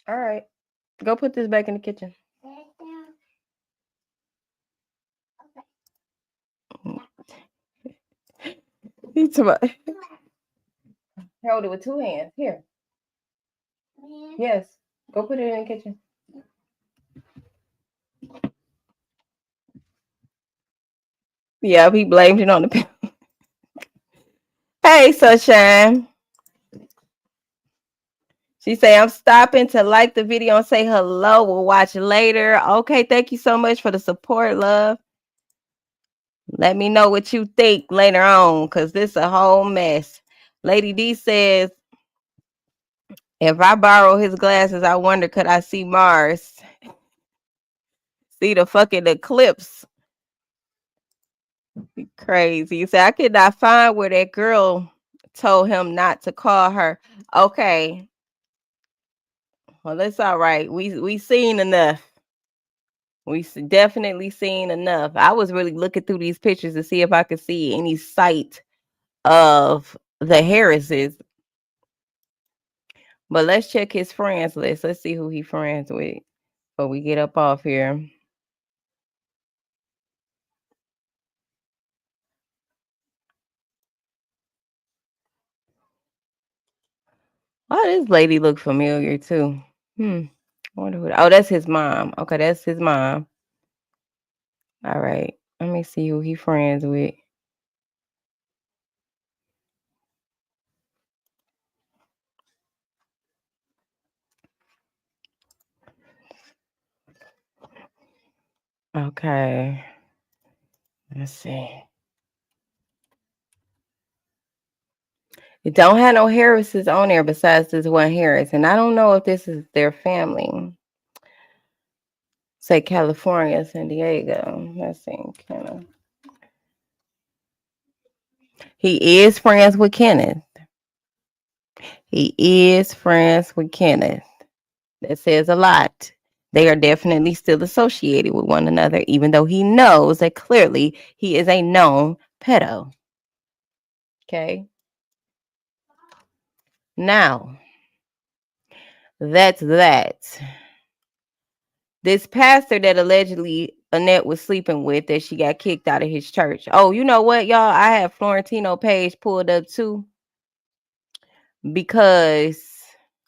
All right. Go put this back in the kitchen. He's about hold it with two hands. Here. Yes. Go put it in the kitchen. Yeah, he blamed it on the Hey, Sunshine. She say, I'm stopping to like the video and say hello. We'll watch later. Okay, thank you so much for the support, love. Let me know what you think later on, because this is a whole mess. Lady D says, if I borrow his glasses, I wonder, could I see Mars? See the fucking eclipse. Crazy. You say, I could not find where that girl told him not to call her. Okay. Well, that's all right. We seen enough. We definitely seen enough. I was really looking through these pictures to see if I could see any sight of the Harrises. But let's check his friends list. Let's see who he friends with before we get up off here. Oh, this lady look familiar too. I wonder who. Oh, that's his mom. Okay, that's his mom. All right. Let me see who he friends with. Okay. Let's see. It don't have no Harrises on there besides this one Harris. And I don't know if this is their family. Say California, San Diego. Let's see. He is friends with Kenneth. He is friends with Kenneth. That says a lot. They are definitely still associated with one another, even though he knows that clearly he is a known pedo. Okay. Now, that's that. This pastor that allegedly Annette was sleeping with, that she got kicked out of his church. Oh, you know what, y'all? I have Florentino page pulled up too. Because,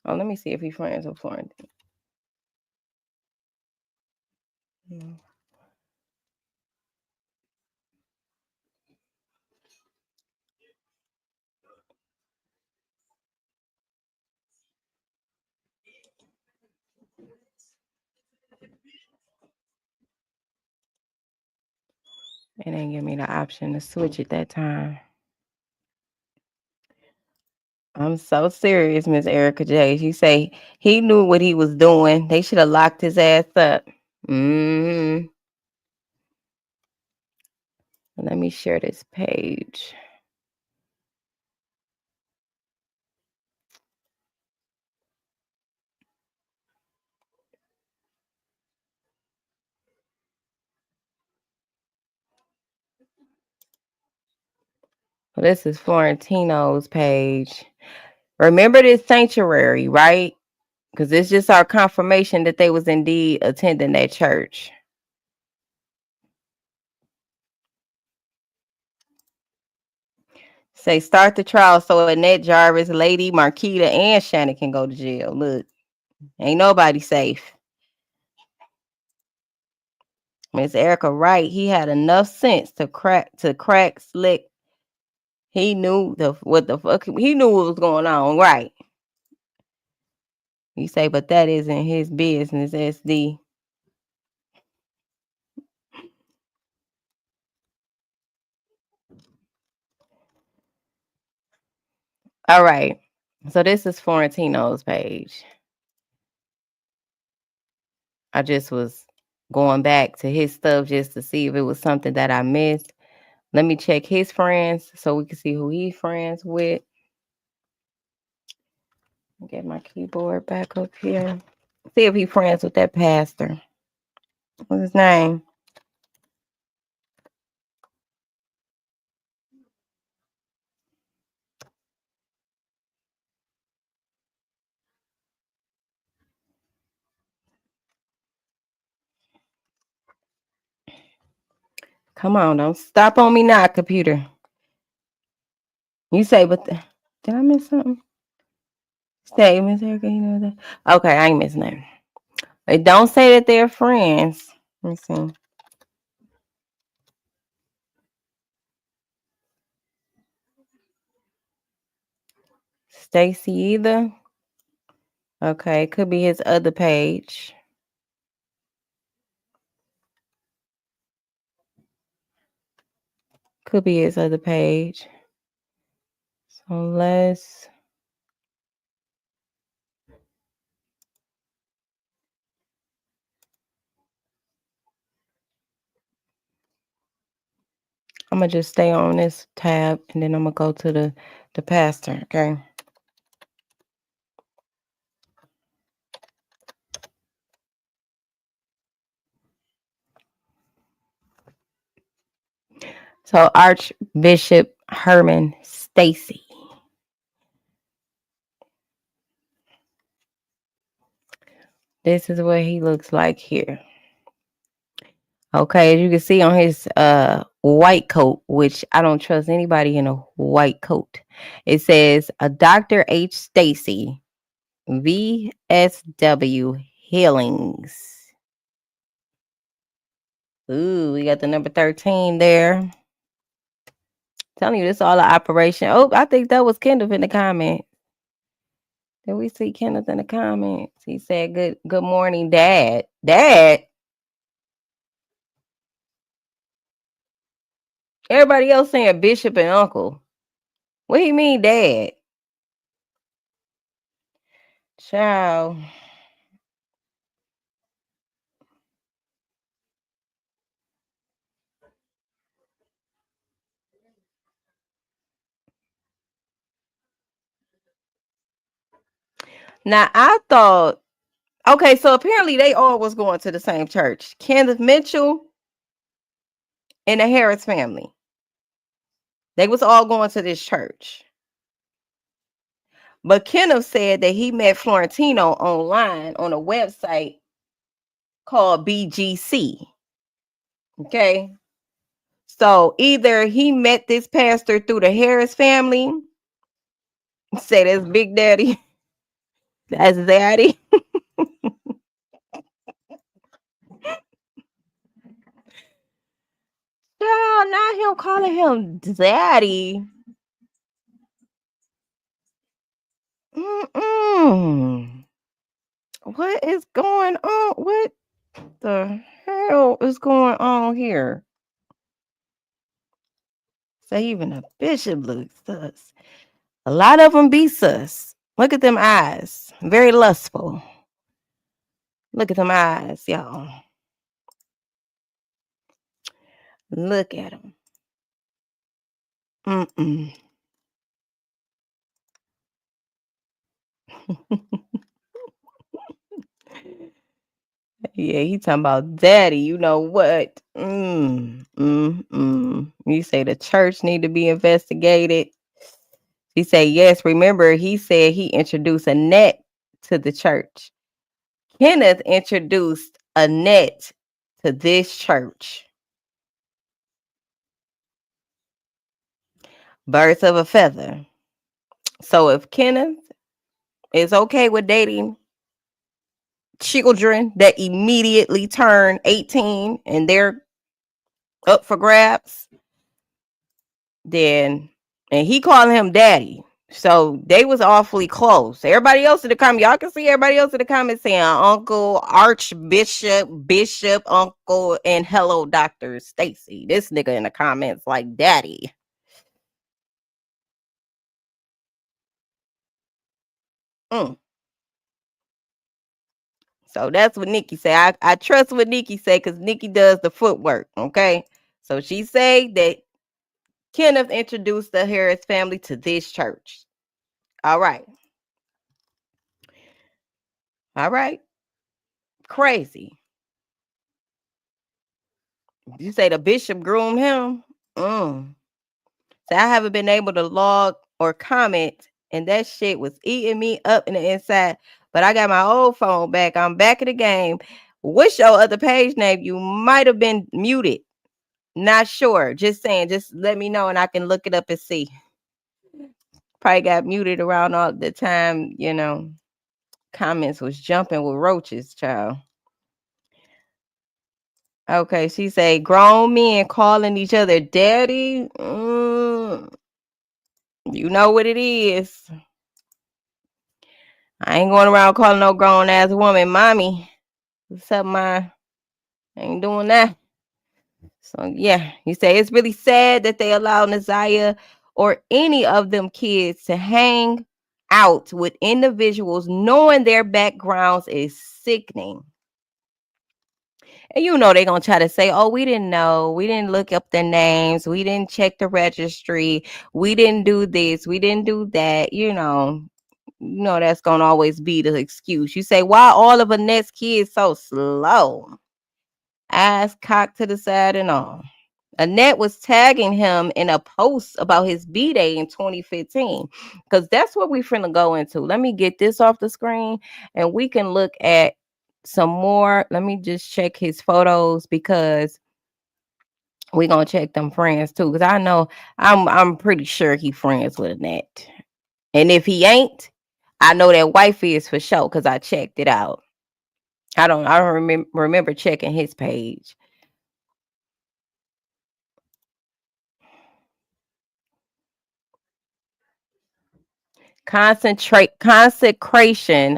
let me see if he's friends with Florentino. It didn't give me the option to switch at that time. I'm so serious, Miss Erica J. You say he knew what he was doing. They should have locked his ass up. Let me share this page. Well, this is Florentino's page. Remember this sanctuary, right? Because it's just our confirmation that they was indeed attending that church. Say start the trial so Annette Jarvis, Lady Marquita, and Shannon can go to jail. Look, ain't nobody safe. Miss Erica Wright, he had enough sense to crack slick. He knew what the fuck he knew what was going on, right? You say, but that isn't his business, SD. All right. So this is Florentino's page. I just was going back to his stuff just to see if it was something that I missed. Let me check his friends so we can see who he's friends with. Get my keyboard back up here. See if he's friends with that pastor. What's his name? Come on, don't stop on me now, computer. You say, but did I miss something? Stay, Miss Erica, you know that? Okay, I ain't missing that. They don't say that they're friends. Let me see. Stacy either. Okay, could be his other page. Could be his other page. So let's. I'm gonna just stay on this tab and then I'm gonna go to the pastor. Okay. So Archbishop Herman Stacy. This is what he looks like here. Okay, as you can see on his white coat, which I don't trust anybody in a white coat. It says a Dr. H. Stacy, VSW Healings. Ooh, we got the number 13 there. Telling you, this is all an operation. Oh, I think that was Kenneth in the comments. Did we see Kenneth in the comments? He said, good morning, Dad. Dad? Everybody else saying Bishop and Uncle. What do you mean, Dad? Child. Now, I thought, okay, so apparently they all was going to the same church. Kenneth Mitchell and the Harris family. They was all going to this church. But Kenneth said that he met Florentino online on a website called BGC. Okay. So either he met this pastor through the Harris family. Say that's Big Daddy. That's Daddy. Child, not him calling him Daddy. What is going on? What the hell is going on here? So even a bishop looks sus. A lot of them be sus. Look at them eyes. Very lustful. Look at them eyes, y'all. Look at them. Yeah, he talking about Daddy. You know what? You say the church need to be investigated. He say yes. Remember, he said he introduced Annette to the church. Kenneth introduced Annette to this church. Birds of a feather. So if Kenneth is okay with dating children that immediately turn 18 and they're up for grabs, then, and he calling him Daddy. So they was awfully close. Everybody else in the comment, y'all can see everybody else in the comments saying Uncle, Archbishop, Bishop, Uncle, and hello, Dr. Stacy. This nigga in the comments like Daddy. So that's what Nikki say. I trust what Nikki say because Nikki does the footwork. Okay. So she say that Kenneth introduced the Harris family to this church. All right. All right. Crazy. You say the bishop groomed him? So I haven't been able to log or comment, and that shit was eating me up in the inside. But I got my old phone back. I'm back in the game. What's your other page name? You might have been muted. Not sure. Just saying. Just let me know and I can look it up and see. Probably got muted around all the time, you know. Comments was jumping with roaches, child. Okay, she say grown men calling each other daddy. You know what it is. I ain't going around calling no grown ass woman mommy. What's up, ma? I ain't doing that. So yeah, you say it's really sad that they allow Naziyah or any of them kids to hang out with individuals knowing their backgrounds is sickening. And you know they're gonna try to say, oh, we didn't know, we didn't look up their names, we didn't check the registry, we didn't do this, we didn't do that, you know that's gonna always be the excuse. You say, why all of Annette's kids so slow? Ass cocked to the side and all. Annette was tagging him in a post about his B-Day in 2015. Because that's what we finna go into. Let me get this off the screen and we can look at some more. Let me just check his photos because we gonna check them friends too. Because I know I'm pretty sure he friends with Annette. And if he ain't, I know that wife is for sure because I checked it out. I don't remember checking his page. Consecration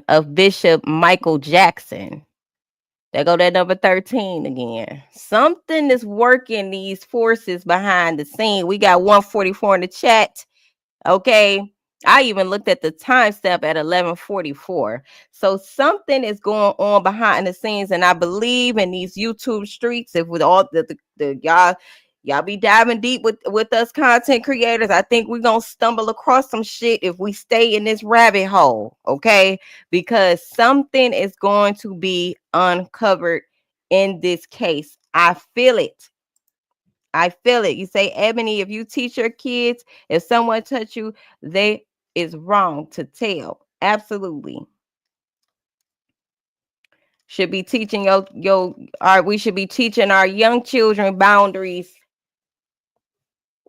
of Bishop Michael Jackson. There go that number 13 again. Something is working these forces behind the scene. We got 144 in the chat. Okay. I even looked at the timestamp at 11:44. So something is going on behind the scenes, and I believe in these YouTube streets. If with all the y'all be diving deep with us content creators, I think we're gonna stumble across some shit if we stay in this rabbit hole. Okay, because something is going to be uncovered in this case. I feel it. I feel it. You say, Ebony, if you teach your kids, if someone touch you, they is wrong to tell. Absolutely. Should be teaching we should be teaching our young children boundaries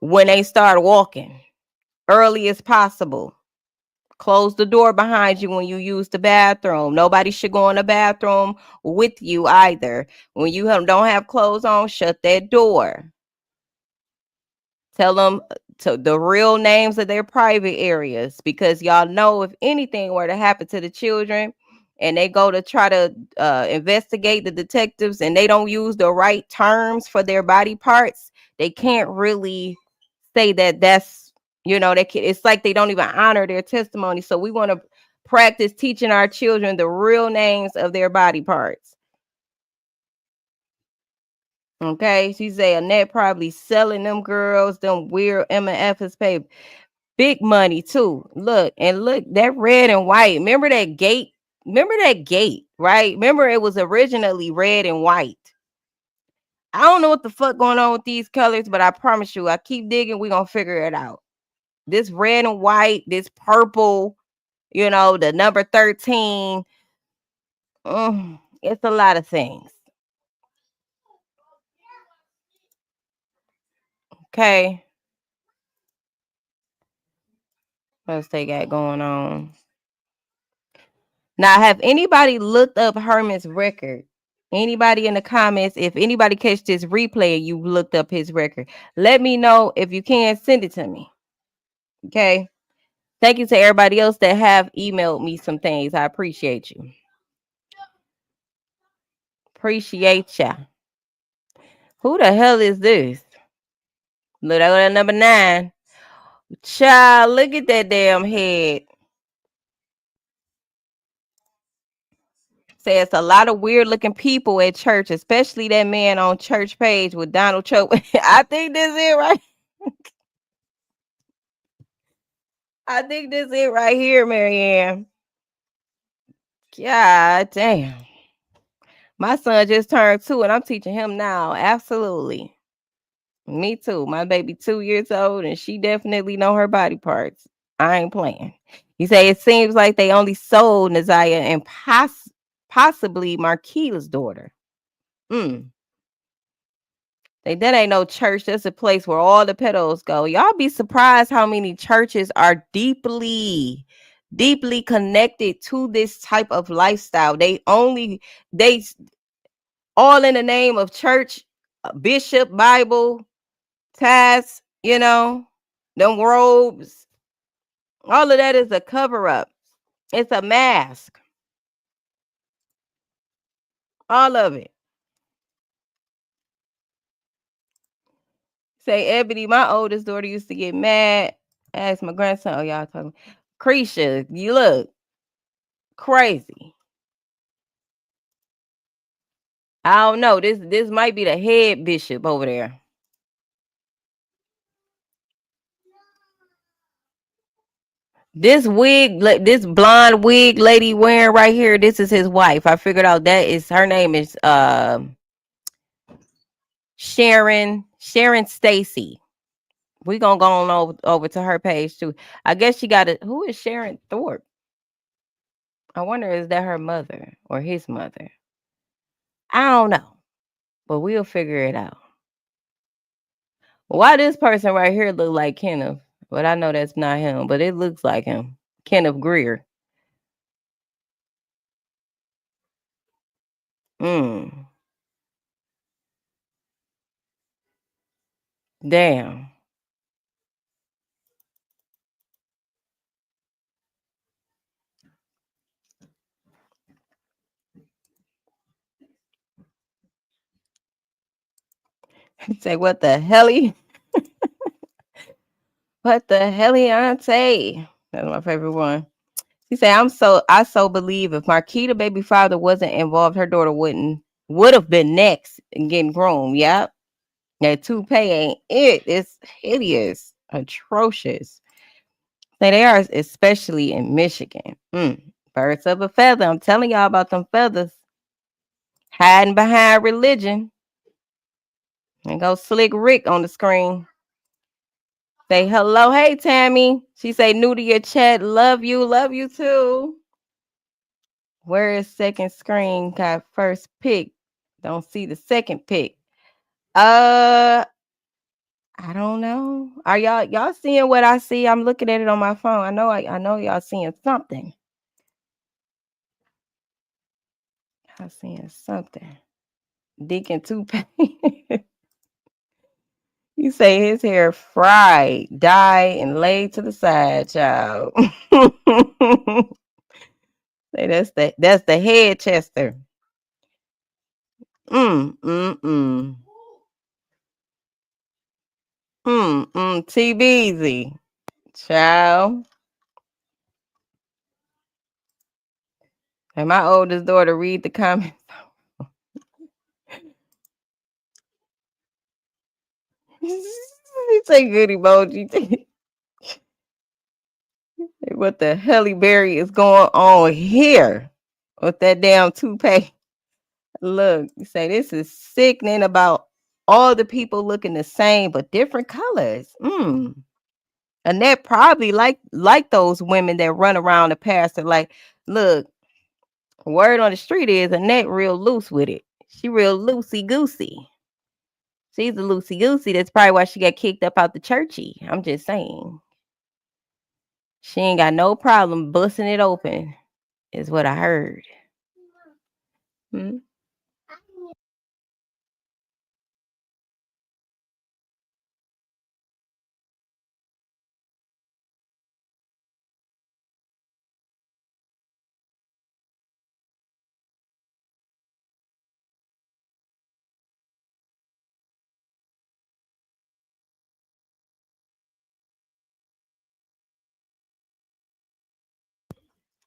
when they start walking early as possible. Close the door behind you when you use the bathroom. Nobody should go in the bathroom with you either. When you don't have clothes on, shut that door. Tell them to the real names of their private areas, because y'all know if anything were to happen to the children and they go to try to investigate the detectives and they don't use the right terms for their body parts, they can't really say that that's, it's like they don't even honor their testimony. So we want to practice teaching our children the real names of their body parts. Okay, she say Annette probably selling them girls, them weird M&F's pay big money too. Look that red and white. Remember that gate? Right? Remember it was originally red and white. I don't know what the fuck going on with these colors, but I promise you, I keep digging, we're gonna figure it out. This red and white, this purple, the number 13. It's a lot of things. Okay. What else they got going on? Now, have anybody looked up Herman's record? Anybody in the comments, if anybody catch this replay and you looked up his record, let me know. If you can, send it to me. Okay. Thank you to everybody else that have emailed me some things. I appreciate you. Appreciate ya. Who the hell is this? Look at number 9. Child, look at that damn head. Say it's a lot of weird looking people at church, especially that man on church page with Donald Trump. I think this is it right. I think this is it right here, Marianne. God damn. My son just turned 2 and I'm teaching him now. Absolutely. Me too. My baby 2 years old and she definitely know her body parts. I ain't playing. You say it seems like they only sold Naziyah and possibly Marquila's daughter. That ain't no church. That's a place where all the pedos go. Y'all be surprised how many churches are deeply connected to this type of lifestyle. They all in the name of church, bishop, Bible, tithes, them robes. All of that is a cover up. It's a mask. All of it. Say, Ebony, my oldest daughter used to get mad. Ask my grandson. Oh, y'all talking. Creisha, you look crazy. I don't know. This might be the head bishop over there. This wig, this blonde wig lady wearing right here, this is his wife. I figured out her name is Sharon Sharon Stacy. We gonna go on over to her page too. I guess she got it. Who is Sharon Thorpe? I wonder is that her mother or his mother? I don't know, but we'll figure it out. Why this person right here look like Kenneth? But I know that's not him, but it looks like him. Kenneth Greer. Mm. Damn. Say what the helly? What the helly, auntie? That's my favorite one. She said, I so believe if Marquita baby father wasn't involved, her daughter would have been next in getting groomed. Yep. That toupee ain't it. It's hideous. Atrocious. Say they are, especially in Michigan. Birds of a feather. I'm telling y'all about them feathers. Hiding behind religion. And go Slick Rick on the screen. Say hello. Hey, Tammy. She say new to your chat. Love you too. Where is second screen? Got first pick. Don't see the second pick. I don't know. Are y'all seeing what I see? I'm looking at it on my phone. I know y'all seeing something. I'm seeing something. Deacon Toupee. You say his hair fried, dyed, and laid to the side, child. Say that's the head chester. TBZ. Child. And my oldest daughter read the comments. It's a good emoji. What the Halle Berry is going on here with that damn toupee? Look, you say this is sickening about all the people looking the same but different colors. Annette probably like those women that run around the pastor. Like, look, word on the street is Annette real loose with it. She real loosey goosey. She's a loosey goosey. That's probably why she got kicked up out the churchy. I'm just saying. She ain't got no problem busting it open, is what I heard.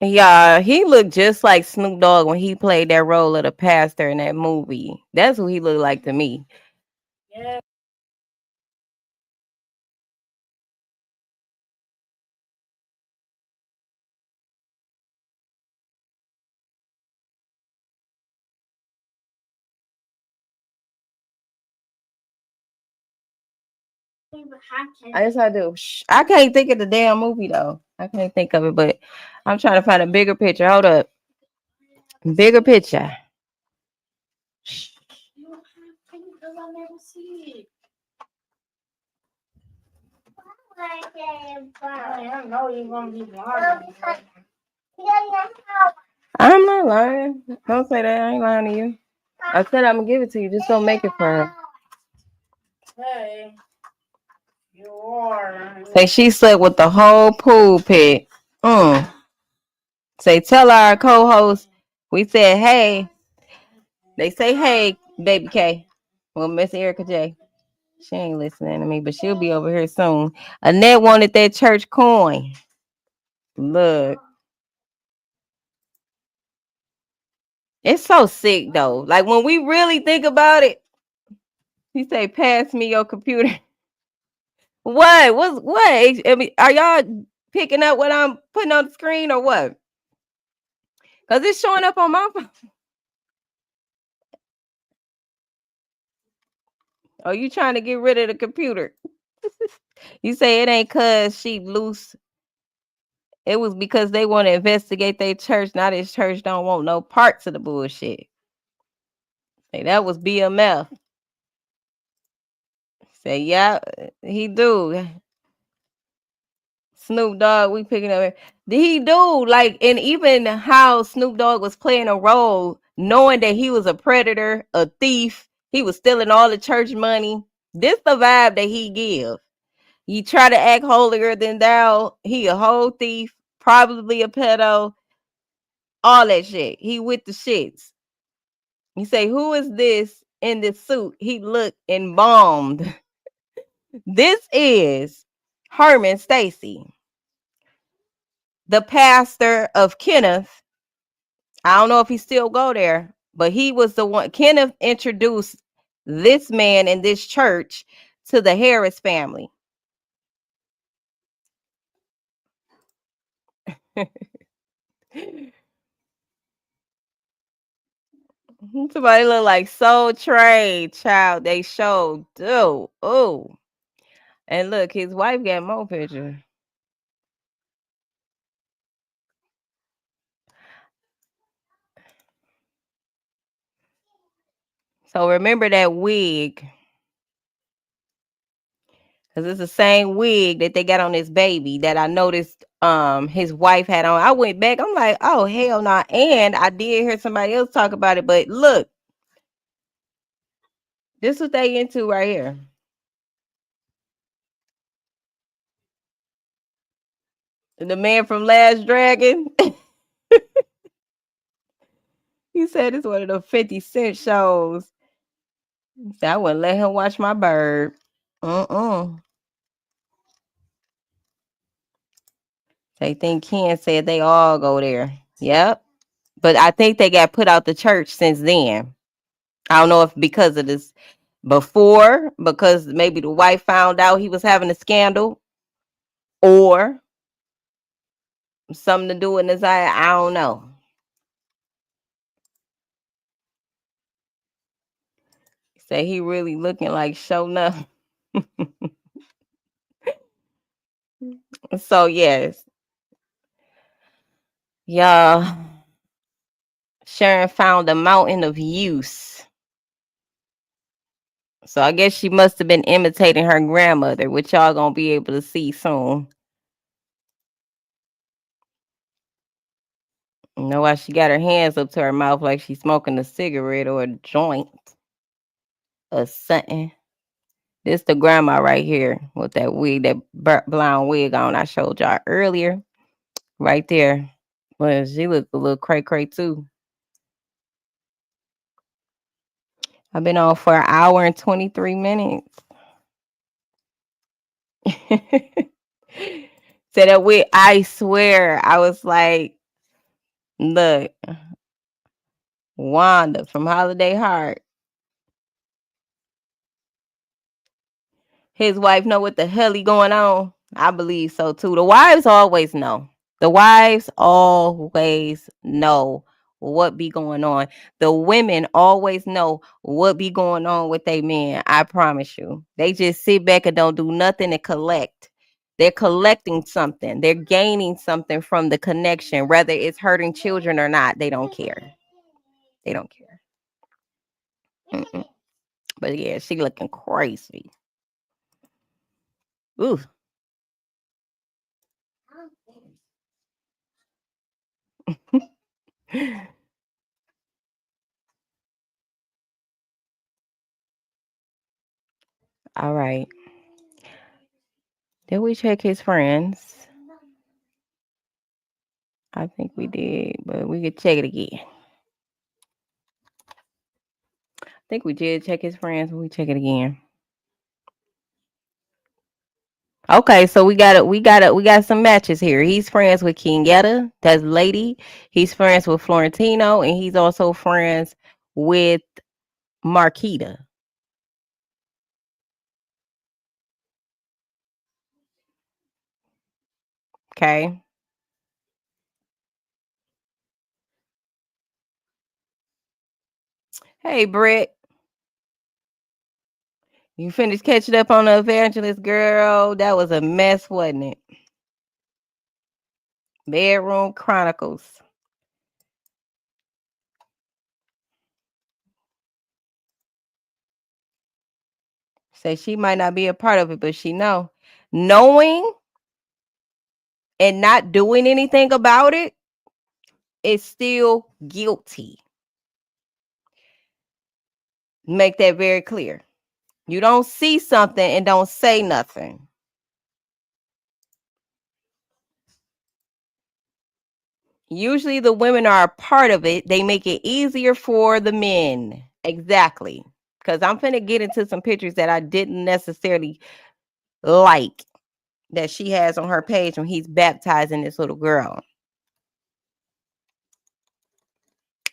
Yeah, he looked just like Snoop Dogg when he played that role of the pastor in that movie. That's what he looked like to me. Yeah. I just had to. I can't think of the damn movie though. I can't think of it, but I'm trying to find a bigger picture. Hold up, bigger picture. I know you're gonna be lying. I'm not lying. Don't say that. I ain't lying to you. I said I'm gonna give it to you. Just don't make it for her. Hey, you are. Say she slept with the whole pool pit. Say tell our co-host we said hey. They say hey, baby K. Well, Miss Erica J. She ain't listening to me, but she'll be over here soon. Annette wanted that church coin. Look. It's so sick though. Like when we really think about it, he say, pass me your computer. What? What? I mean, are y'all picking up what I'm putting on the screen or what? Because it's showing up on my phone. Oh, you trying to get rid of the computer? You say it ain't cause she loose. It was because they want to investigate their church. Now this church don't want no parts of the bullshit. Say that was BMF. Say yeah, he do. Snoop Dogg, we picking up. He do like, and even how Snoop Dogg was playing a role, knowing that he was a predator, a thief. He was stealing all the church money. This the vibe that he give. You try to act holier than thou. He a whole thief, probably a pedo, all that shit. He with the shits. You say, who is this in this suit? He looked embalmed. This is Herman Stacy, the pastor of Kenneth. I don't know if he still go there, but he was the one. Kenneth introduced this man in this church to the Harris family. Somebody look like Soul Train, child. They showed, dude. Oh, and look, his wife got more pictures. So remember that wig, because it's the same wig that they got on this baby that I noticed his wife had on. I went back, I'm like, oh hell no. Nah. And I did hear somebody else talk about it, but look, this is what they into right here. The man from Last Dragon. He said it's one of the 50 Cent shows. So I wouldn't let him watch my bird. They think Ken said they all go there. Yep. But I think they got put out the church since then. I don't know if because of this before, because maybe the wife found out he was having a scandal, or something to do with Naziyah. I don't know. Say he really looking like show enough. So yes. Y'all, Sharon found a mountain of use. So I guess she must have been imitating her grandmother, which y'all gonna be able to see soon. You know why she got her hands up to her mouth like she's smoking a cigarette or a joint or something. This the grandma right here with that wig, that blonde wig on I showed y'all earlier. Right there. Well, she looked a little cray-cray too. I've been on for an hour and 23 minutes. Said that wig, I swear, I was like, look, Wanda from Holiday Heart. His wife know what the hell he going on. I believe so too. The wives always know. The wives always know what be going on. The women always know what be going on with they men. I promise you. They just sit back and don't do nothing and collect. They're collecting something. They're gaining something from the connection, whether it's hurting children or not. They don't care. They don't care. Mm-mm. But yeah, she looking crazy. Ooh. All right. Did we check his friends? I think we did, but we could check it again. I think we did check his friends, but we check it again. Okay, so we got some matches here. He's friends with Kenyatta, that's Lady. He's friends with Florentino, and he's also friends with Marquita. Okay. Hey, Britt. You finished catching up on the evangelist, girl. That was a mess, wasn't it? Bedroom Chronicles. Say she might not be a part of it, but she know. Knowing and not doing anything about it is still guilty. Make that very clear. You don't see something and don't say nothing. Usually the women are a part of it. They make it easier for the men. Exactly. Because I'm finna get into some pictures that I didn't necessarily like that she has on her page when he's baptizing this little girl.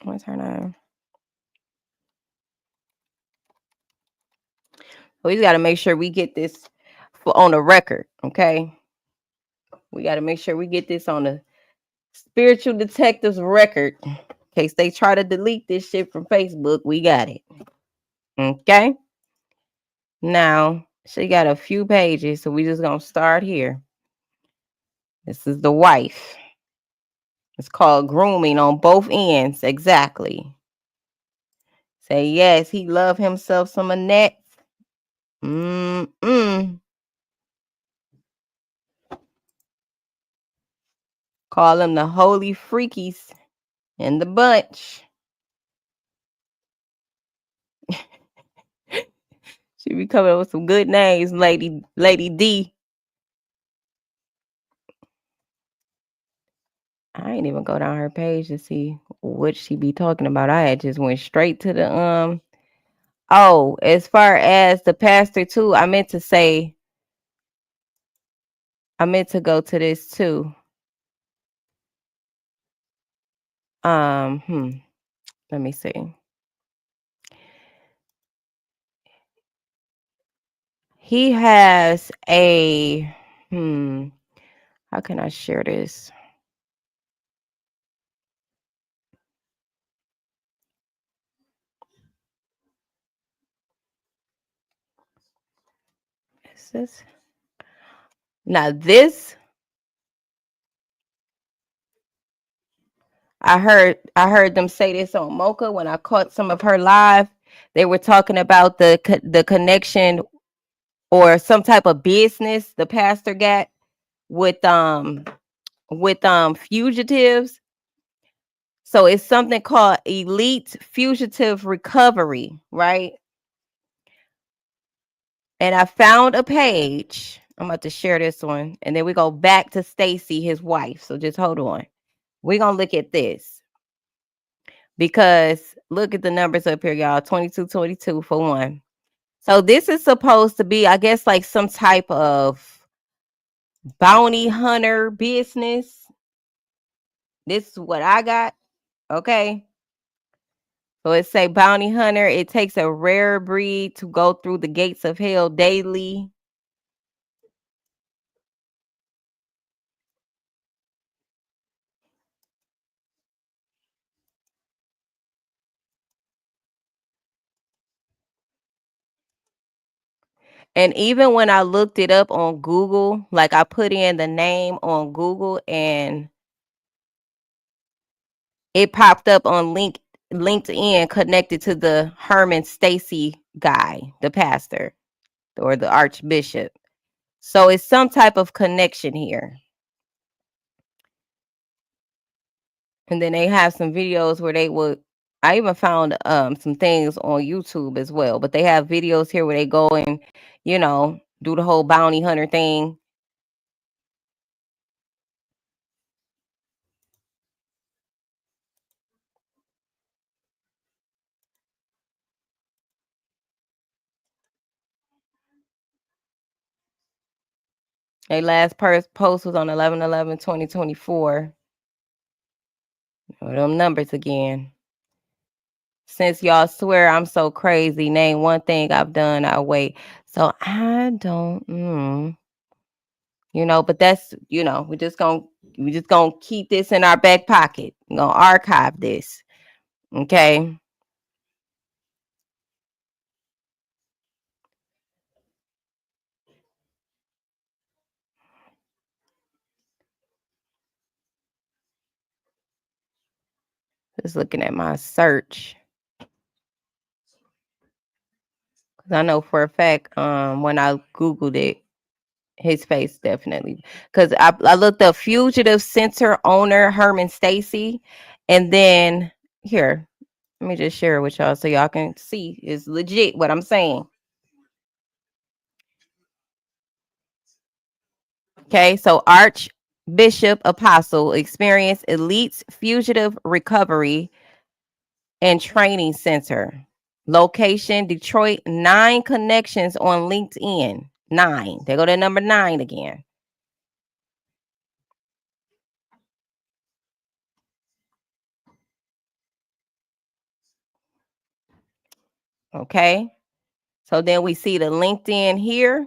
What's her name? We just got to make sure we get this on the record, okay? We got to make sure we get this on the spiritual detective's record. In case they try to delete this shit from Facebook, we got it. Okay? Now, she got a few pages, so we just going to start here. This is the wife. It's called grooming on both ends. Exactly. Say, yes, he love himself some Annette. Call them the holy freakies in the bunch. She be coming up with some good names, Lady D. I ain't even go down her page to see what she be talking about. I had just went straight to the Oh, as far as the pastor too, I meant to go to this too. Let me see. He has a how can I share this? Is this now this I heard them say this on Mocha when I caught some of her live. They were talking about the connection or some type of business the pastor got with fugitives. So it's something called Elite Fugitive Recovery, right? And I found a page. I'm about to share this one, and then we go back to Stacy, his wife. So just hold on. We're gonna look at this because look at the numbers up here, y'all. 2222 for one. So this is supposed to be, I guess, like some type of bounty hunter business. This is what I got. Okay. So it say bounty hunter. It takes a rare breed to go through the gates of hell daily. And even when I looked it up on Google, like I put in the name on Google and it popped up on LinkedIn connected to the Herman Stacy guy, the pastor or the archbishop. So it's some type of connection here. And then they have some videos where they would, I even found some things on YouTube as well, but they have videos here where they go and, do the whole bounty hunter thing. Their last post was on 11/11/2024. Them numbers again. Since y'all swear I'm so crazy, name one thing I've done. I'll wait. So I don't, but that's, we just gonna keep this in our back pocket. We're gonna archive this. Okay. Just looking at my search. Because I know for a fact, when I Googled it, his face definitely. Because I looked up fugitive center owner Herman Stacy. And then here, let me just share it with y'all so y'all can see it's legit what I'm saying. Okay, so Archbishop Apostle experienced elites fugitive recovery and training center. Location Detroit, 9 connections on LinkedIn. 9. They go to number 9 again. Okay. So then we see the LinkedIn here.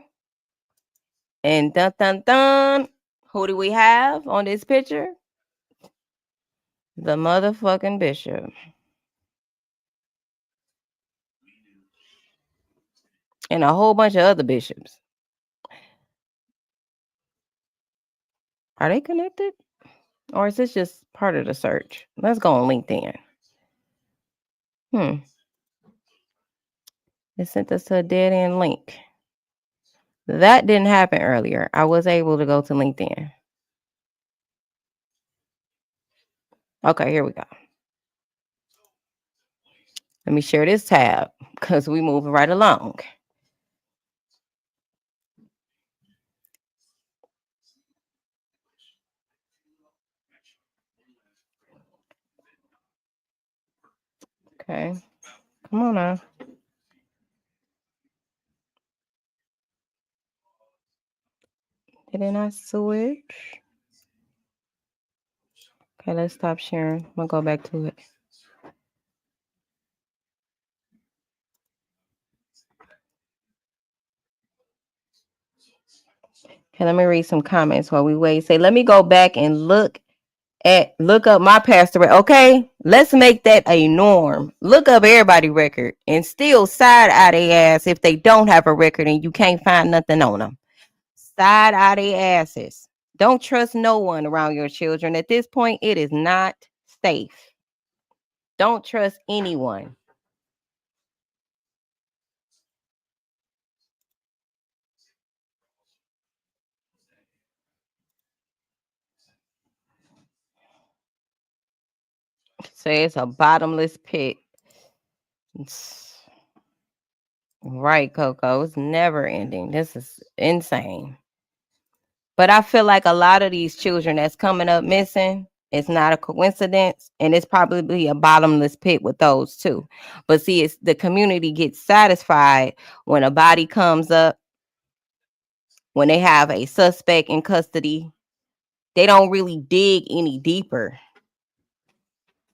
And dun dun dun. Who do we have on this picture? The motherfucking bishop. And a whole bunch of other bishops. Are they connected? Or is this just part of the search? Let's go on LinkedIn. It sent us to a dead end link. That didn't happen earlier. I was able to go to LinkedIn. Okay, here we go. Let me share this tab because we moving right along. Okay, come on now. Didn't I switch? Okay, let's stop sharing. I'm gonna go back to it. Okay, let me read some comments while we wait. Say, let me go back and look up my pastorate. Okay, let's make that a norm. Look up everybody record and still side eye their ass if they don't have a record and you can't find nothing on them. Side eye their asses. Don't trust no one around your children. At this point, it is not safe. Don't trust anyone. Say it's a bottomless pit. Right, Coco. It's never ending. This is insane. But I feel like a lot of these children that's coming up missing, it's not a coincidence, and it's probably a bottomless pit with those too. But see, it's the community gets satisfied when a body comes up, when they have a suspect in custody. They don't really dig any deeper.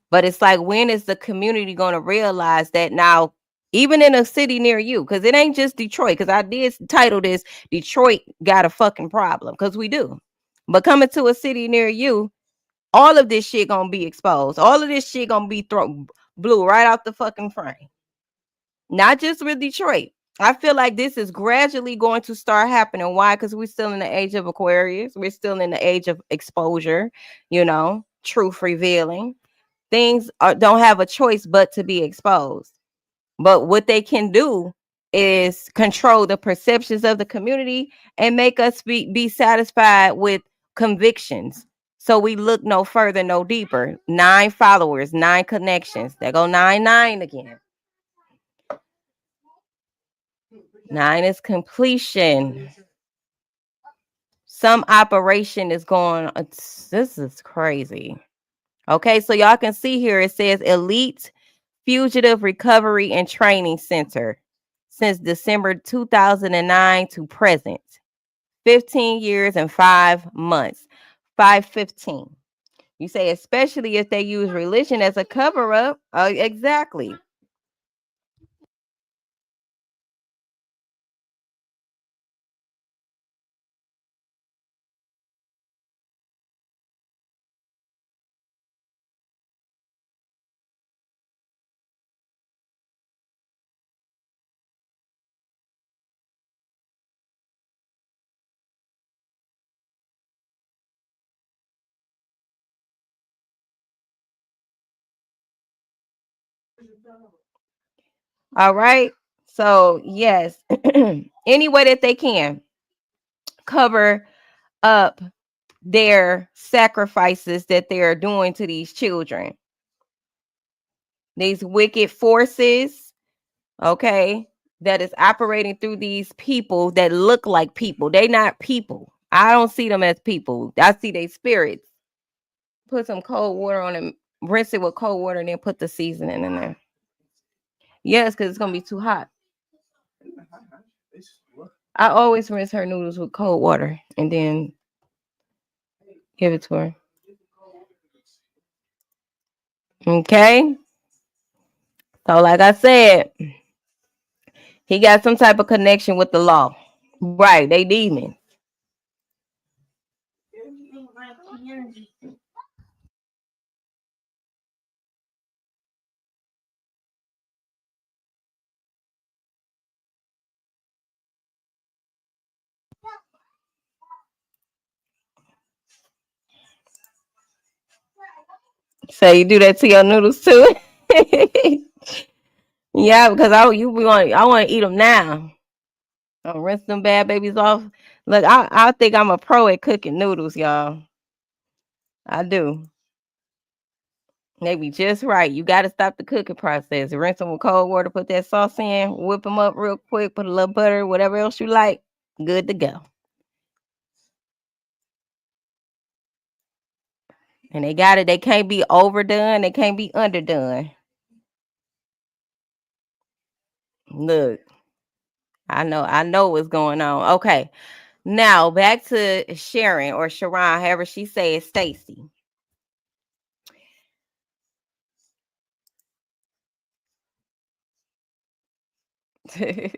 But it's like, when is the community going to realize that now, even in a city near you, because it ain't just Detroit, because I did title this Detroit Got a Fucking Problem, because we do. But coming to a city near you, all of this shit gonna be exposed. All of this shit gonna be blew right out the fucking frame. Not just with Detroit. I feel like this is gradually going to start happening. Why? Because we're still in the age of Aquarius. We're still in the age of exposure, truth revealing. Things don't have a choice but to be exposed. But what they can do is control the perceptions of the community and make us be satisfied with convictions. So we look no further, no deeper. 9 followers, 9 connections. There go 9 again. 9 is completion. Some operation is going. This is crazy. Okay, so y'all can see here it says Elite Fugitive Recovery and Training Center since December 2009 to present. 15 years and 5 months. 515. You say, especially if they use religion as a cover up. Exactly. All right. So, yes, any way that they can cover up their sacrifices that they're doing to these children, these wicked forces, okay, that is operating through these people that look like people. They not people. I don't see them as people. I see they spirits. Put some cold water on them, rinse it with cold water, and then put the seasoning in there. Yes, because it's gonna be too hot. I always rinse her noodles with cold water and then give it to her. Okay. So, like I said, he got some type of connection with the law. Right, they demons. So you do that to your noodles too? Yeah, because I want to eat them now. I'll rinse them bad babies off. Look, I think I'm a pro at cooking noodles, y'all. I do. They be just right. You got to stop the cooking process. Rinse them with cold water, put that sauce in, whip them up real quick, put a little butter, whatever else you like. Good to go. And they got it. They can't be overdone. They can't be underdone. Look, I know what's going on. Okay. Now back to Sharon or Sharon, however she says Stacy. I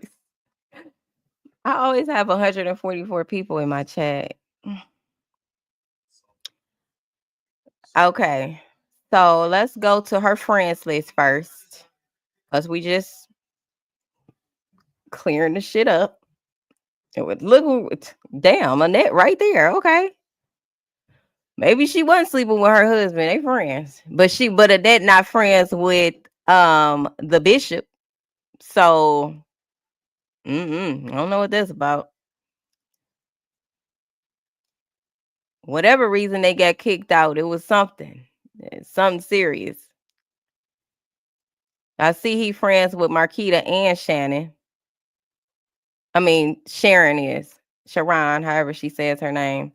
always have 144 people in my chat. Okay. So let's go to her friends list first. Because we just clearing the shit up. It would look damn Annette right there. Okay. Maybe she wasn't sleeping with her husband. They friends. But Annette not friends with the bishop. So I don't know what that's about. Whatever reason they got kicked out, it was something. Something serious. I see he friends with Marquita and Shannon. I mean, Sharon is. Sharon, however she says her name.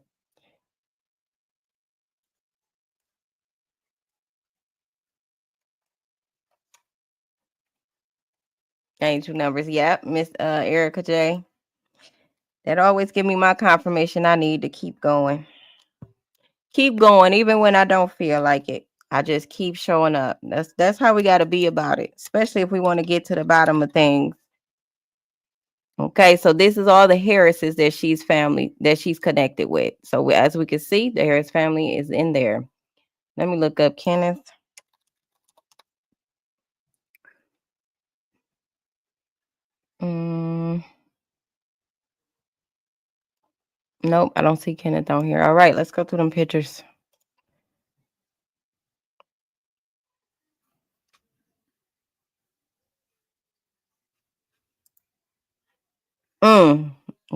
Angel numbers. Yep, Miss Erica J. That always give me my confirmation I need to keep going. Keep going, even when I don't feel like it. I just keep showing up. That's how we got to be about it, especially if we want to get to the bottom of things. Okay, so this is all the Harrises that she's connected with. So as we can see, the Harris family is in there. Let me look up Kenneth. Nope, I don't see Kenneth on here. All right, let's go through them pictures.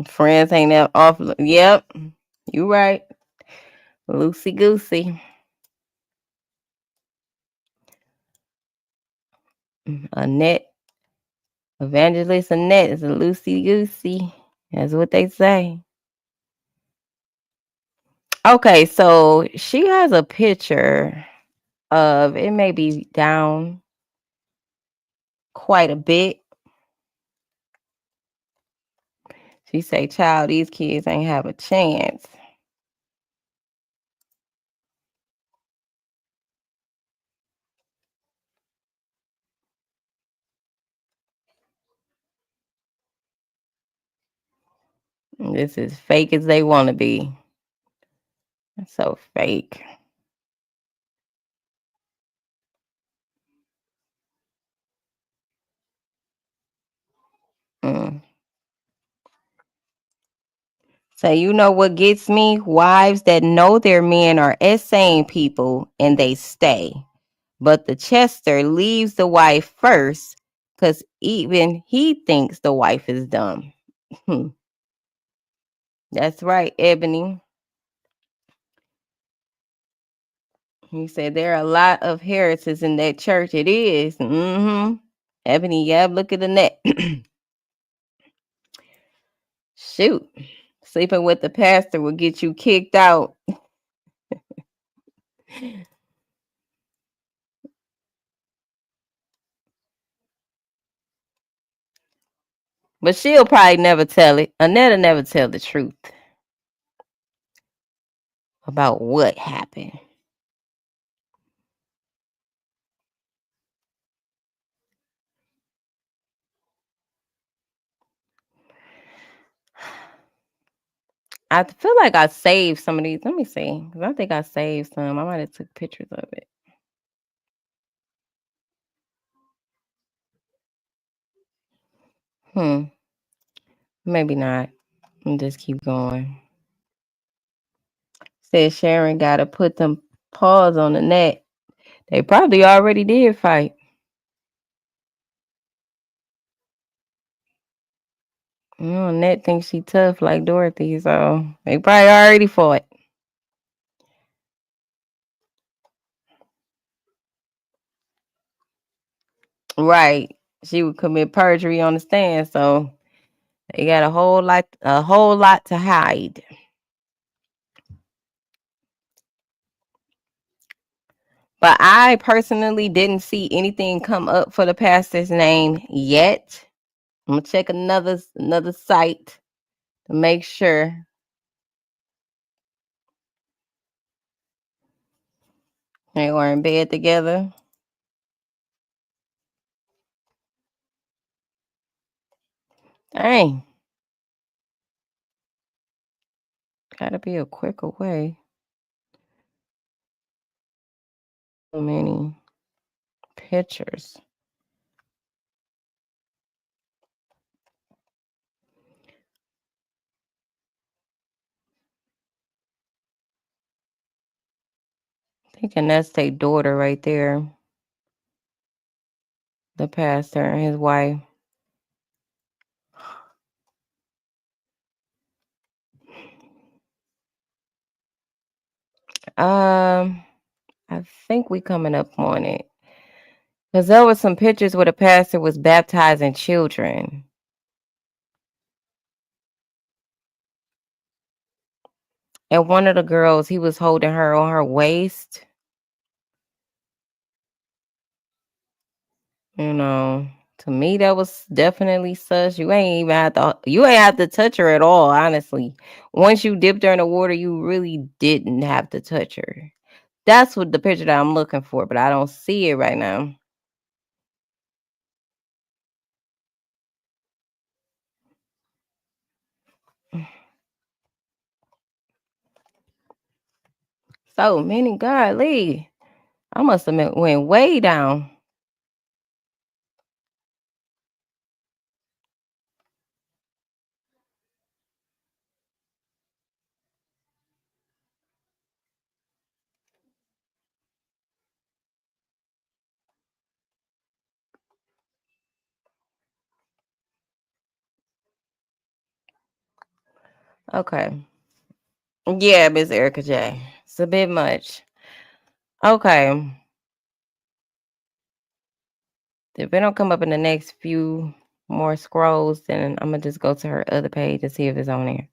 Friends ain't that off. Yep, you right. Loosey goosey. Annette, Evangelist Annette is a loosey goosey. That's what they say. Okay, so she has a picture of it, may be down quite a bit. She say, "Child, these kids ain't have a chance." This is fake as they want to be. It's so fake. So you know what gets me? Wives that know their men are insane people and they stay. but the Chester leaves the wife first because even he thinks the wife is dumb. That's right, Ebony. He said there are a lot of heretics in that church. It is. Ebony, yeah, look at the net. Shoot. Sleeping with the pastor will get you kicked out. But she'll probably never tell it. Annette'll never tell the truth about what happened. I feel like I saved some of these. Let me see. Because I think I saved some. I might have took pictures of it. Maybe not. I'll just keep going. Said Sharon got to put them paws on the net. They probably already did fight. Net thinks she tough like Dorothy, so they probably already fought. Right. She would commit perjury on the stand, so they got a whole lot to hide. But I personally didn't see anything come up for the pastor's name yet. I'm gonna check another site to make sure. They were in bed together. Dang. Gotta be a quicker way. So many pictures. Thinking that's their daughter right there. The pastor and his wife. I think we coming up on it. Because there were some pictures where the pastor was baptizing children. And one of the girls, he was holding her on her waist. To me, that was definitely sus. You ain't have to touch her at all, honestly. Once you dipped her in the water, you really didn't have to touch her. That's what the picture that I'm looking for, but I don't see it right now. So many, golly. I must have went way down. Okay. Yeah, Miss Erica J. It's a bit much. Okay. If it don't come up in the next few more scrolls, then I'm gonna just go to her other page and see if it's on there.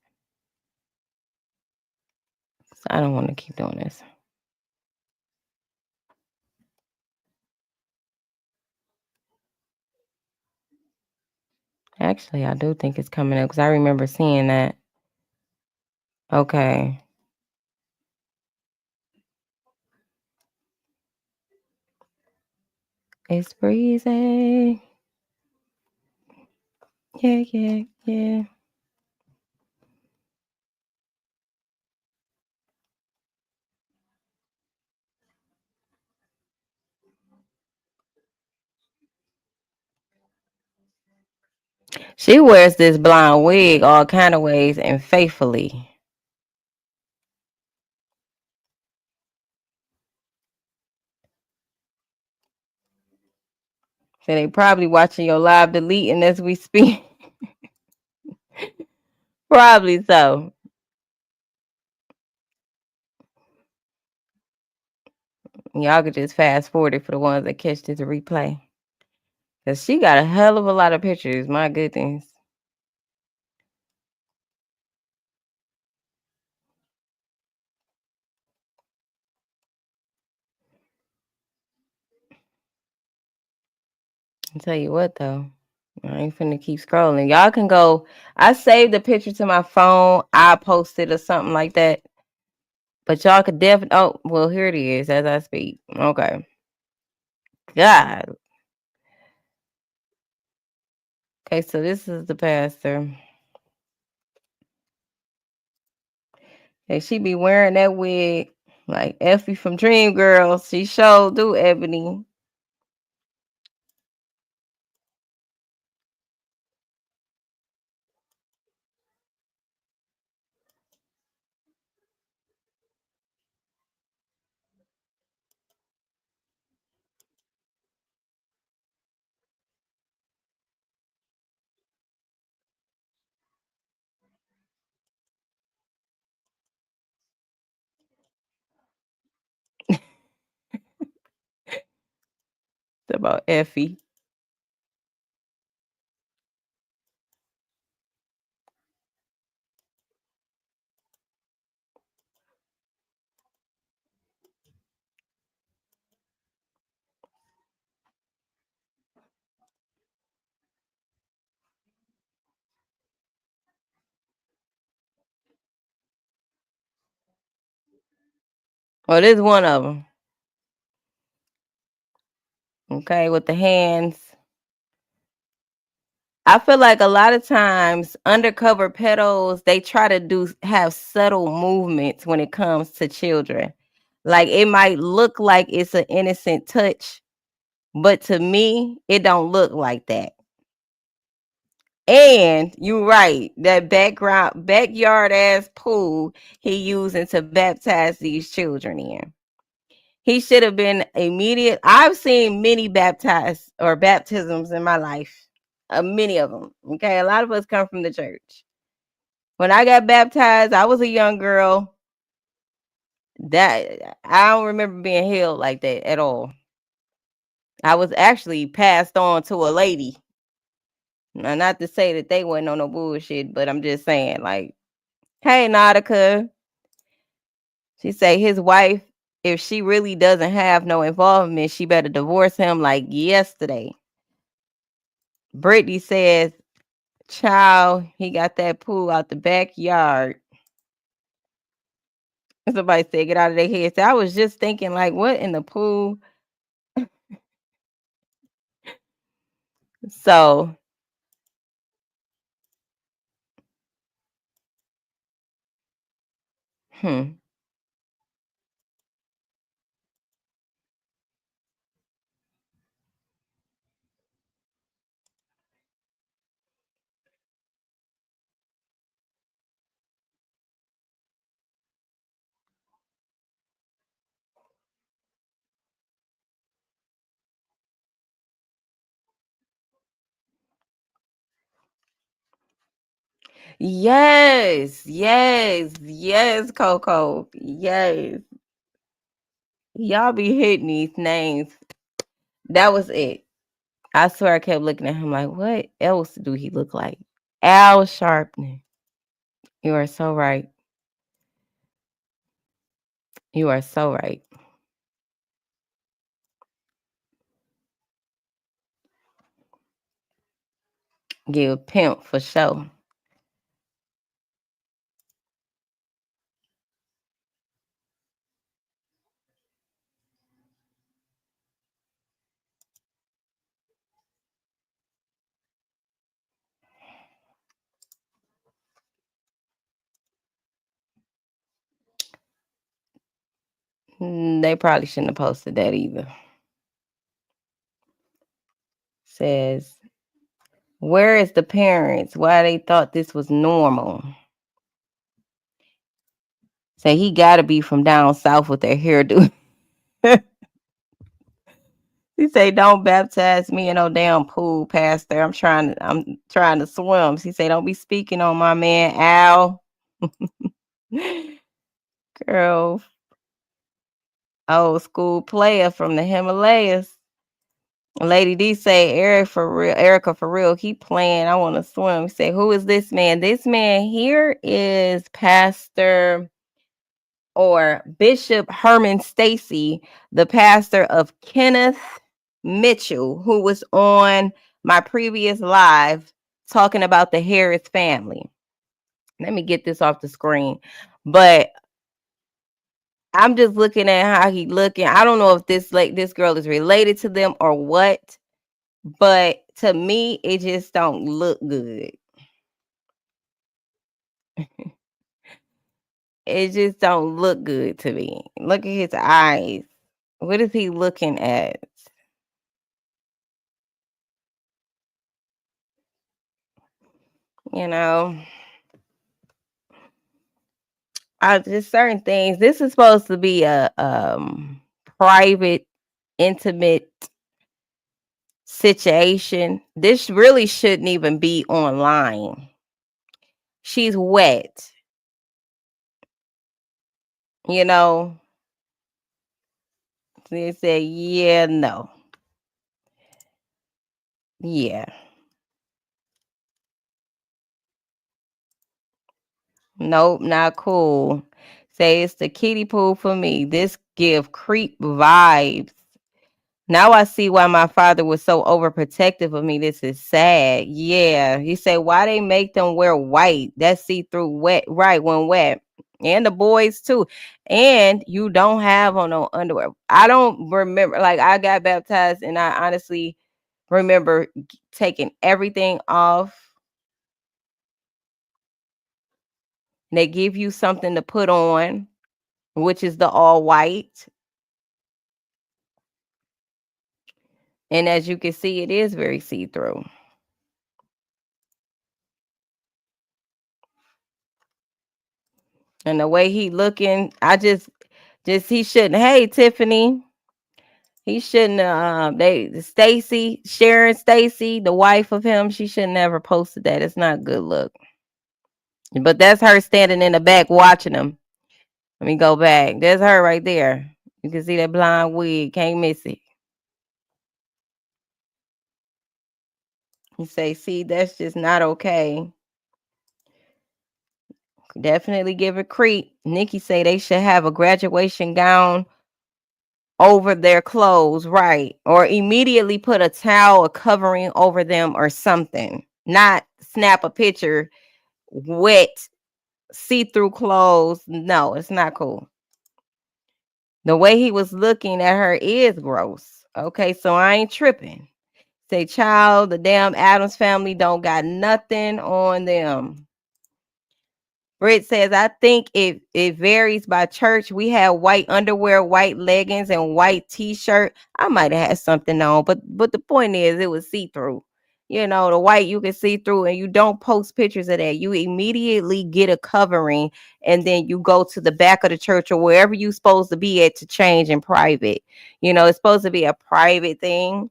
So I don't want to keep doing this. Actually, I do think it's coming up because I remember seeing that. Okay. It's freezing. Yeah. She wears this blonde wig all kind of ways and faithfully. So they probably watching your live deleting as we speak. Probably so. Y'all could just fast forward it for the ones that catch this replay. Cause she got a hell of a lot of pictures. My goodness. I'll tell you what though. I ain't finna keep scrolling. Y'all can go. I saved the picture to my phone. I post it or something like that. But y'all could definitely. Oh, well, here it is as I speak. Okay. God. Okay, so this is the pastor. And she be wearing that wig like Effie from Dreamgirls. She sure do, Ebony. It's about Effie. Well, this is one of them. Okay, with the hands. I feel like a lot of times undercover pedos, they try to have subtle movements when it comes to children. Like it might look like it's an innocent touch, but to me, it don't look like that. And you're right, that backyard ass pool he using to baptize these children in. He should have been immediate. I've seen many baptisms in my life. Many of them. Okay. A lot of us come from the church. When I got baptized, I was a young girl. That I don't remember being healed like that at all. I was actually passed on to a lady. Now, not to say that they wasn't on no bullshit, but I'm just saying, like, hey, Nautica. She say his wife, if she really doesn't have no involvement, she better divorce him like yesterday. Brittany says, child, he got that pool out the backyard. Somebody said, get out of their head. So I was just thinking, like, what in the pool? So, hmm. Yes, yes, yes, Coco. Yes. Y'all be hitting these names. That was it. I swear I kept looking at him like, what else do he look like? Al Sharpton. You are so right. You are so right. Give pimp for sure. They probably shouldn't have posted that either. Says, where is the parents? Why they thought this was normal? Say he got to be from down south with their hairdo. He say, "Don't baptize me in no damn pool, Pastor. I'm trying to swim." He say, "Don't be speaking on my man Al." Girl, old school player from the Himalayas. Lady D say, Erica for real, keep playing. I want to swim. He say, "Who is this man?" This man here is Pastor or Bishop Herman Stacy, the pastor of Kenneth Mitchell, who was on my previous live talking about the Harris family. Let me get this off the screen. But I'm just looking at how he looking. I don't know if this girl is related to them or what, but to me, it just don't look good. It just don't look good to me. Look at his eyes. What is he looking at? You know, just certain things. This is supposed to be a private, intimate situation. This really shouldn't even be online. She's wet. You know, they said, yeah, no. Yeah. Nope, not cool. Say it's the kiddie pool for me. This give creep vibes. Now I see why my father was so overprotective of me. This is sad. Yeah. He said, why they make them wear white? That's see-through wet, right, when wet. And the boys too. And you don't have on no underwear. I don't remember, like I got baptized and I honestly remember taking everything off. They give you something to put on, which is the all white. And as you can see, it is very see-through. And the way he looking, I just he shouldn't. Hey, Tiffany, he shouldn't. Stacy, Sharon Stacy, the wife of him, she should never posted that. It's not a good look. But that's her standing in the back watching him. Let me go back. There's her right there. You can see that blonde wig. Can't miss it. You say, see, that's just not okay. Definitely give it creep. Nikki say they should have a graduation gown over their clothes, right? Or immediately put a towel or covering over them or something. Not snap a picture wet, see-through clothes. No, it's not cool. The way he was looking at her is gross. Okay, so I ain't tripping. Say, child, the damn Adams family don't got nothing on them. Britt says, I think it varies by church. We had white underwear, white leggings, and white t-shirt. I might have had something on, but the point is it was see-through. You know, the white you can see through, and you don't post pictures of that. You immediately get a covering, and then you go to the back of the church or wherever you're supposed to be at to change in private. You know, it's supposed to be a private thing.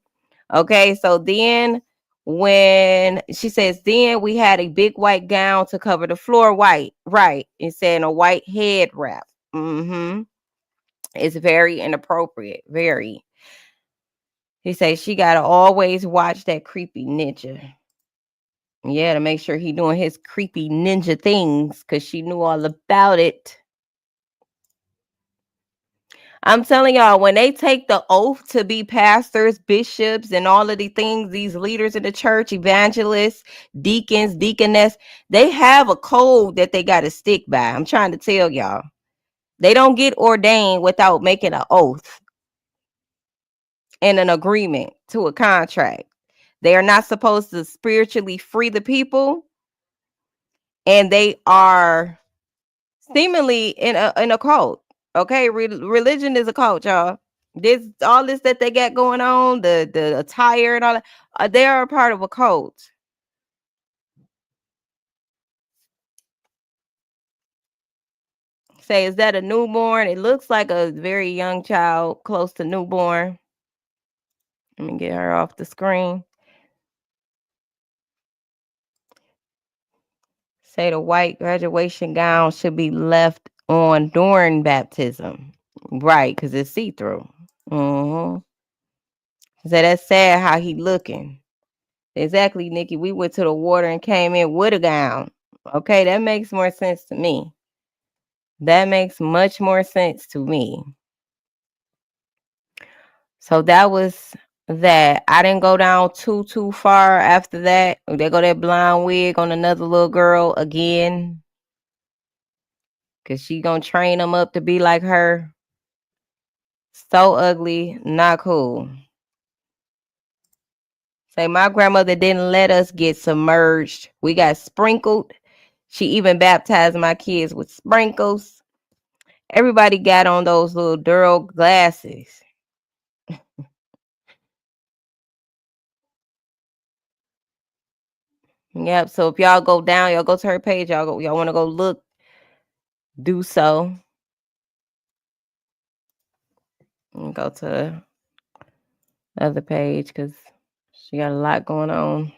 Okay, so then when she says, then we had a big white gown to cover the floor white, right? It's saying a white head wrap. It's very inappropriate. Very. He says she gotta always watch that creepy ninja. Yeah, to make sure he doing his creepy ninja things because she knew all about it. I'm telling y'all, when they take the oath to be pastors, bishops, and all of the things, these leaders in the church, evangelists, deacons, deaconess, they have a code that they got to stick by. I'm trying to tell y'all. They don't get ordained without making an oath and an agreement to a contract. They are not supposed to spiritually free the people, and they are seemingly in a cult. Okay, religion is a cult, y'all. This all this that they got going on, the attire and all that, they are a part of a cult. Say, is that a newborn? It looks like a very young child, close to newborn. Let me get her off the screen. Say the white graduation gown should be left on during baptism. Right, because it's see-through. Mm-hmm. So that's sad how he looking. Exactly, Nikki. We went to the water and came in with a gown. Okay, that makes more sense to me. That makes much more sense to me. So that was that. I didn't go down too far after that. They go that blind wig on another little girl again. Cause she gonna train them up to be like her. So ugly, not cool. Say my grandmother didn't let us get submerged. We got sprinkled. She even baptized my kids with sprinkles. Everybody got on those little Duro glasses. Yep. So if y'all go down, y'all go to her page. Y'all want to go look. Do so. And go to the other page because she got a lot going on.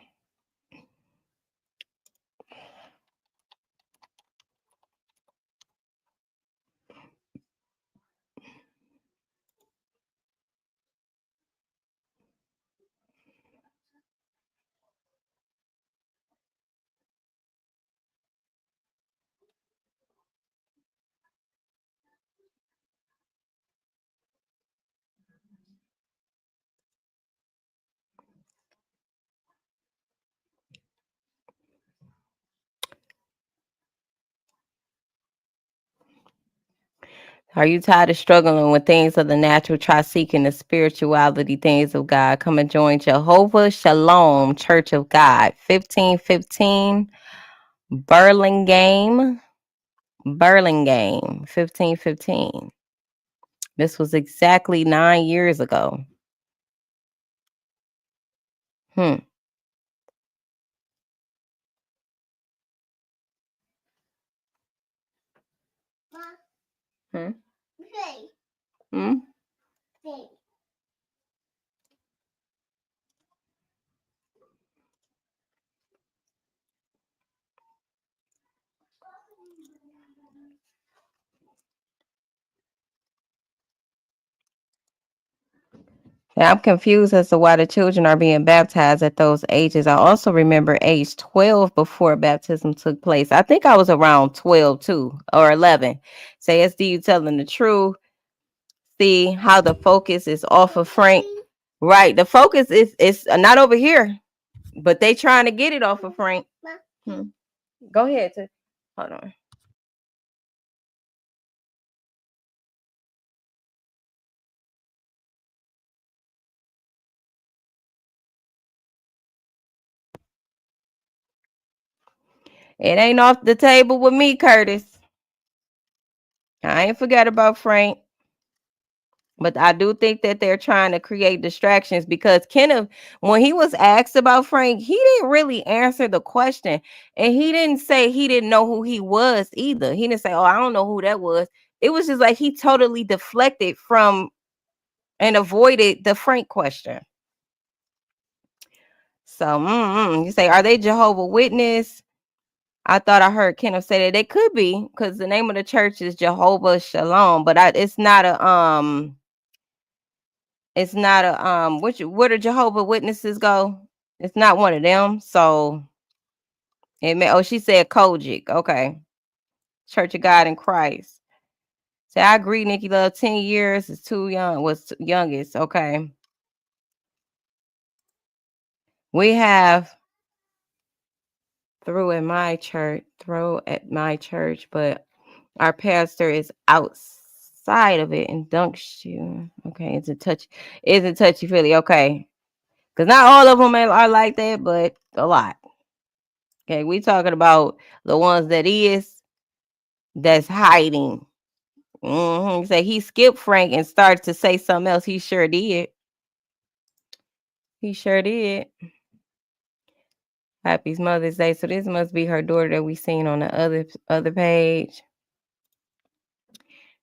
Are you tired of struggling with things of the natural? Try seeking the spirituality things of God. Come and join Jehovah Shalom Church of God, 1515 Burlingame, 1515. This was exactly 9 years ago. Hmm. Hmm. Hmm. Yeah, I'm confused as to why the children are being baptized at those ages. I also remember age 12 before baptism took place. I think I was around 12 too, or 11. Say, SD, you telling the truth. See how the focus is off of Frank. Right. The focus is not over here, but they trying to get it off of Frank. Hmm. Go ahead. Hold on. It ain't off the table with me, Curtis. I ain't forgot about Frank. But I do think that they're trying to create distractions because Kenneth, when he was asked about Frank, he didn't really answer the question. And he didn't say he didn't know who he was either. He didn't say, oh, I don't know who that was. It was just like he totally deflected from and avoided the Frank question. So you say, are they Jehovah Witness? I thought I heard Kenneth say that they could be because the name of the church is Jehovah Shalom, but it's not a it's not a where do Jehovah Witnesses go? It's not one of them. So it may she said Kojic. Okay. Church of God in Christ. So I agree, Nikki Love. 10 years is too young, was youngest. Okay. We have through at my church, but our pastor is outside of it and dunks you. Okay, isn't touchy feely. Okay. Because not all of them are like that, but a lot. Okay, we talking about the ones that's hiding. Say he skipped Frank and started to say something else. He sure did. He sure did. Happy Mother's Day. So this must be her daughter that we seen on the other page.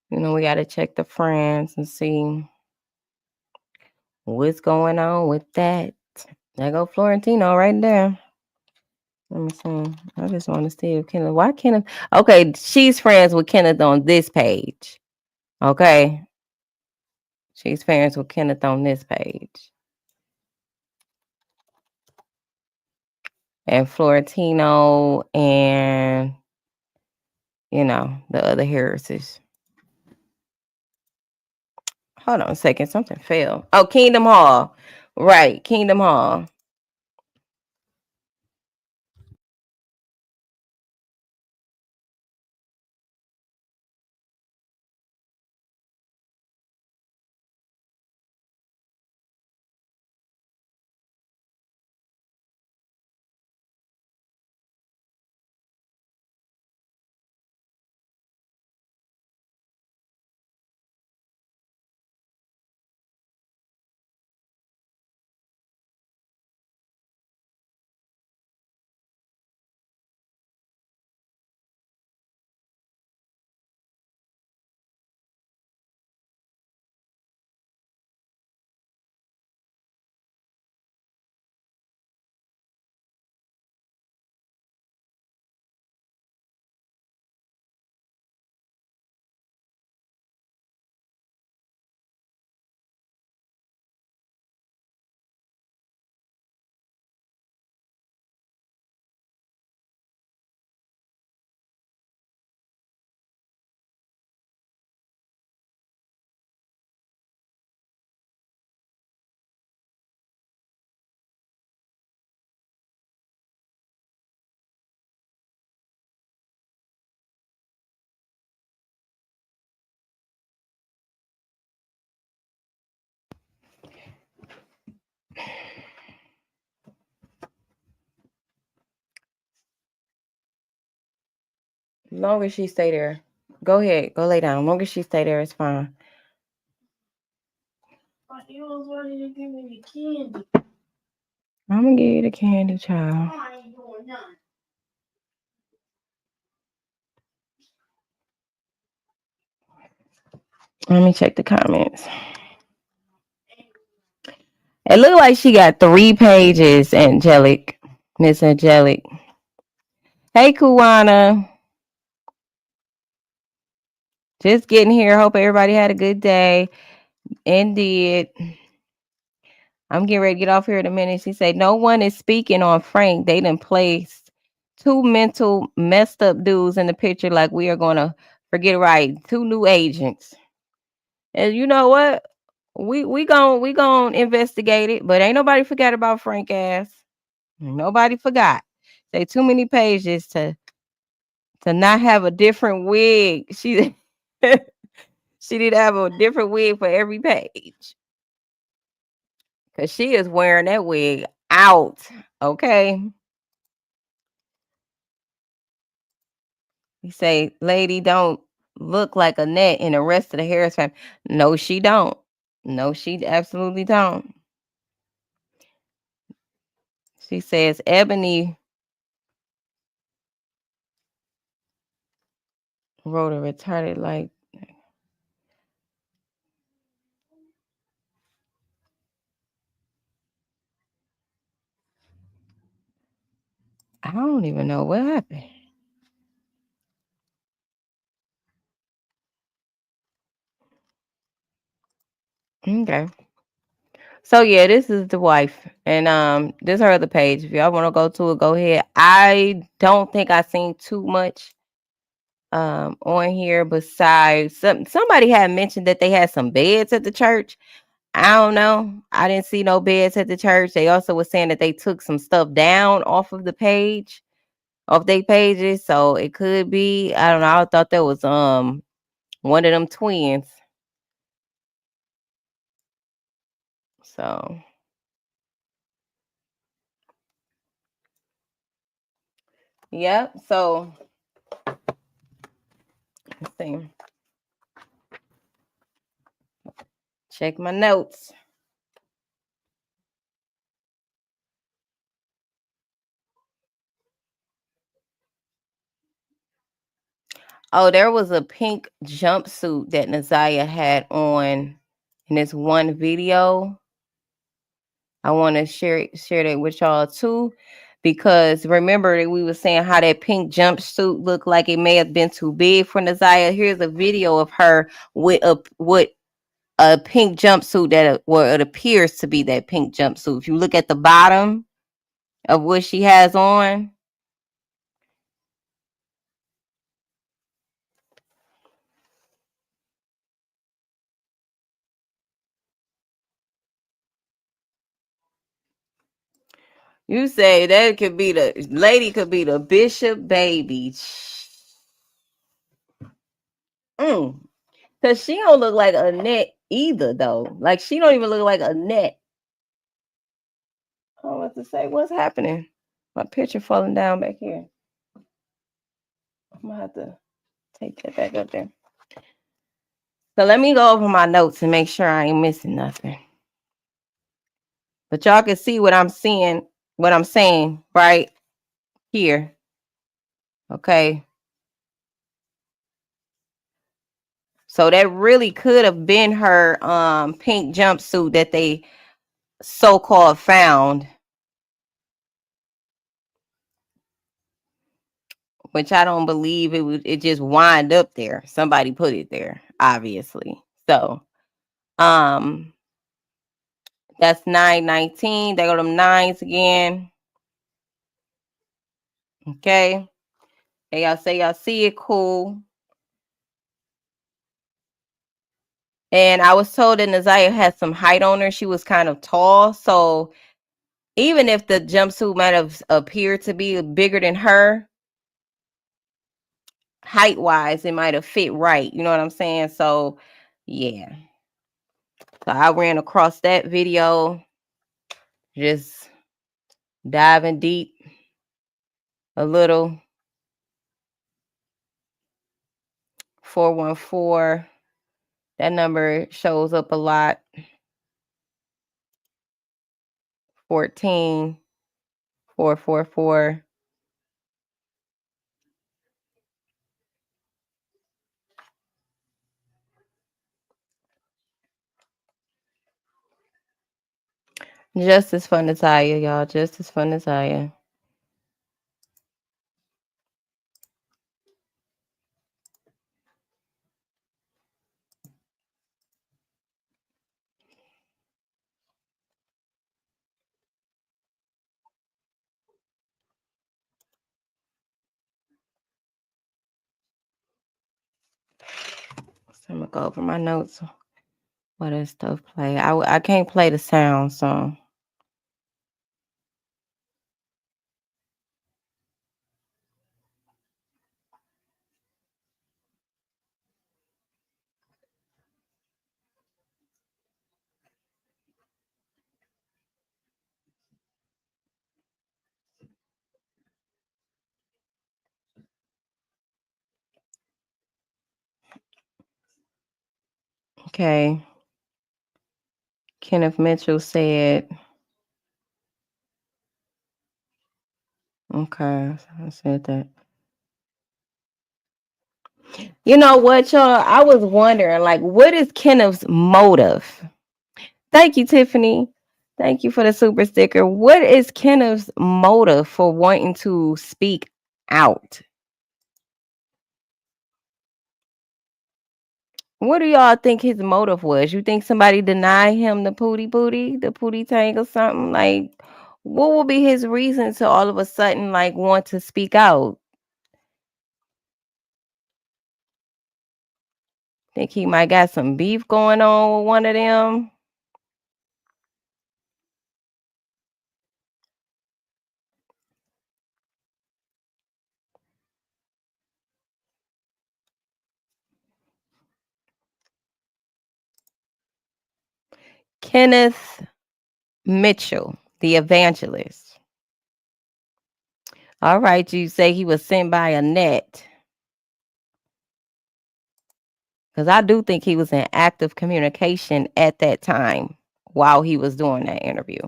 You know, we got to check the friends and see What's going on with that? There go Florentino right there. Let me see. I just want to see if Kenneth. Why Kenneth? Okay, she's friends with Kenneth on this page. Okay. She's friends with Kenneth on this page. And Florentino and, the other Harrises. Hold on a second. Something fell. Oh, Kingdom Hall. Right. Kingdom Hall. Long as she stay there. Go ahead. Go lay down. Long as she stay there, it's fine. But you was wanting to give me the candy. I'm gonna give you the candy, child. I ain't doing none. Let me check the comments. It looked like she got 3 pages, Angelic. Miss Angelic. Hey, Kuwana. Just getting here. Hope everybody had a good day. Indeed. I'm getting ready to get off here in a minute. She said, no one is speaking on Frank. They done placed 2 mental messed up dudes in the picture like we are going to forget right. 2 new agents. And you know what? We gon' investigate it, but ain't nobody forgot about Frank ass. Nobody forgot. They too many pages to not have a different wig. She she did have a different wig for every page. Cause she is wearing that wig out. Okay. You say, lady, don't look like Annette and the rest of the Harris family. No, she don't. No, she absolutely don't. She says Ebony wrote a retarded like. I don't even know what happened. Okay. So yeah, this is the wife. And this is her other page. If y'all want to go to it, go ahead. I don't think I seen too much on here besides somebody had mentioned that they had some beds at the church. I don't know. I didn't see no beds at the church. They also was saying that they took some stuff down off of the page, off their pages. So it could be, I don't know. I thought that was one of them twins. So yep. So let's see. Check my notes. Oh, there was a pink jumpsuit that Naziyah had on in this one video. I want to share that with y'all too, because remember that we were saying how that pink jumpsuit looked like it may have been too big for Naziyah. Here's a video of her with a pink jumpsuit that it appears to be that pink jumpsuit. If you look at the bottom of what she has on, you say that could be the lady, could be the bishop baby. Cause she don't look like Annette either, though. Like she don't even look like Annette. I don't know what to say. What's happening? My picture falling down back here. I'm gonna have to take that back up there. So let me go over my notes and make sure I ain't missing nothing. But y'all can see what I'm seeing, what I'm saying right here. Okay. So that really could have been her pink jumpsuit that they so-called found, which I don't believe it just wind up there. Somebody put it there, obviously. So that's 919. They go them nines again. Okay. Hey, y'all say y'all see it, cool. And I was told that Naziyah had some height on her. She was kind of tall. So even if the jumpsuit might have appeared to be bigger than her, height-wise, it might have fit right. You know what I'm saying? So, yeah. So I ran across that video, just diving deep a little. 414. That number shows up a lot. 14 444. Just as fun as Aya, y'all. Just as fun as Aya. So I'm gonna go over my notes. What does stuff play? I can't play the sound, so. Okay. Kenneth Mitchell said, okay, I said that. You know what, y'all? I was wondering, like, what is Kenneth's motive? Thank you, Tiffany. Thank you for the super sticker. What is Kenneth's motive for wanting to speak out? What do y'all think his motive was? You think somebody denied him the pootie tank or something? Like, what will be his reason to all of a sudden, like, want to speak out? Think he might got some beef going on with one of them? Kenneth Mitchell, the evangelist. All right, you say he was sent by Annette. Because I do think he was in active communication at that time while he was doing that interview.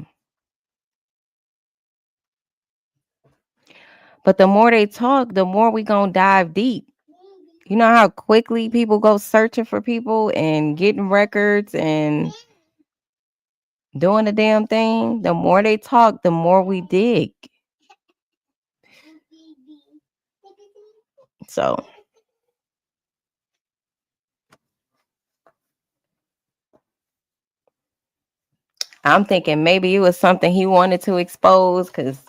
But the more they talk, the more we gonna dive deep. You know how quickly people go searching for people and getting records, and doing the damn thing. The more they talk, the more we dig. So I'm thinking maybe it was something he wanted to expose because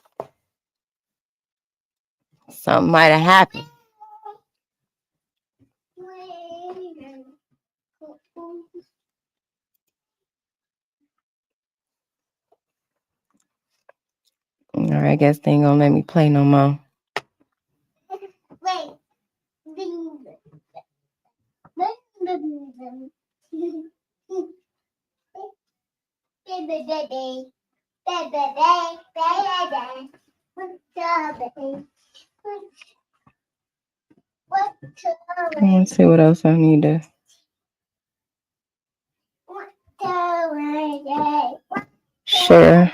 something might have happened. All right, I guess they ain't gonna let me play no more. Wait. Let's see what else I need to. Sure.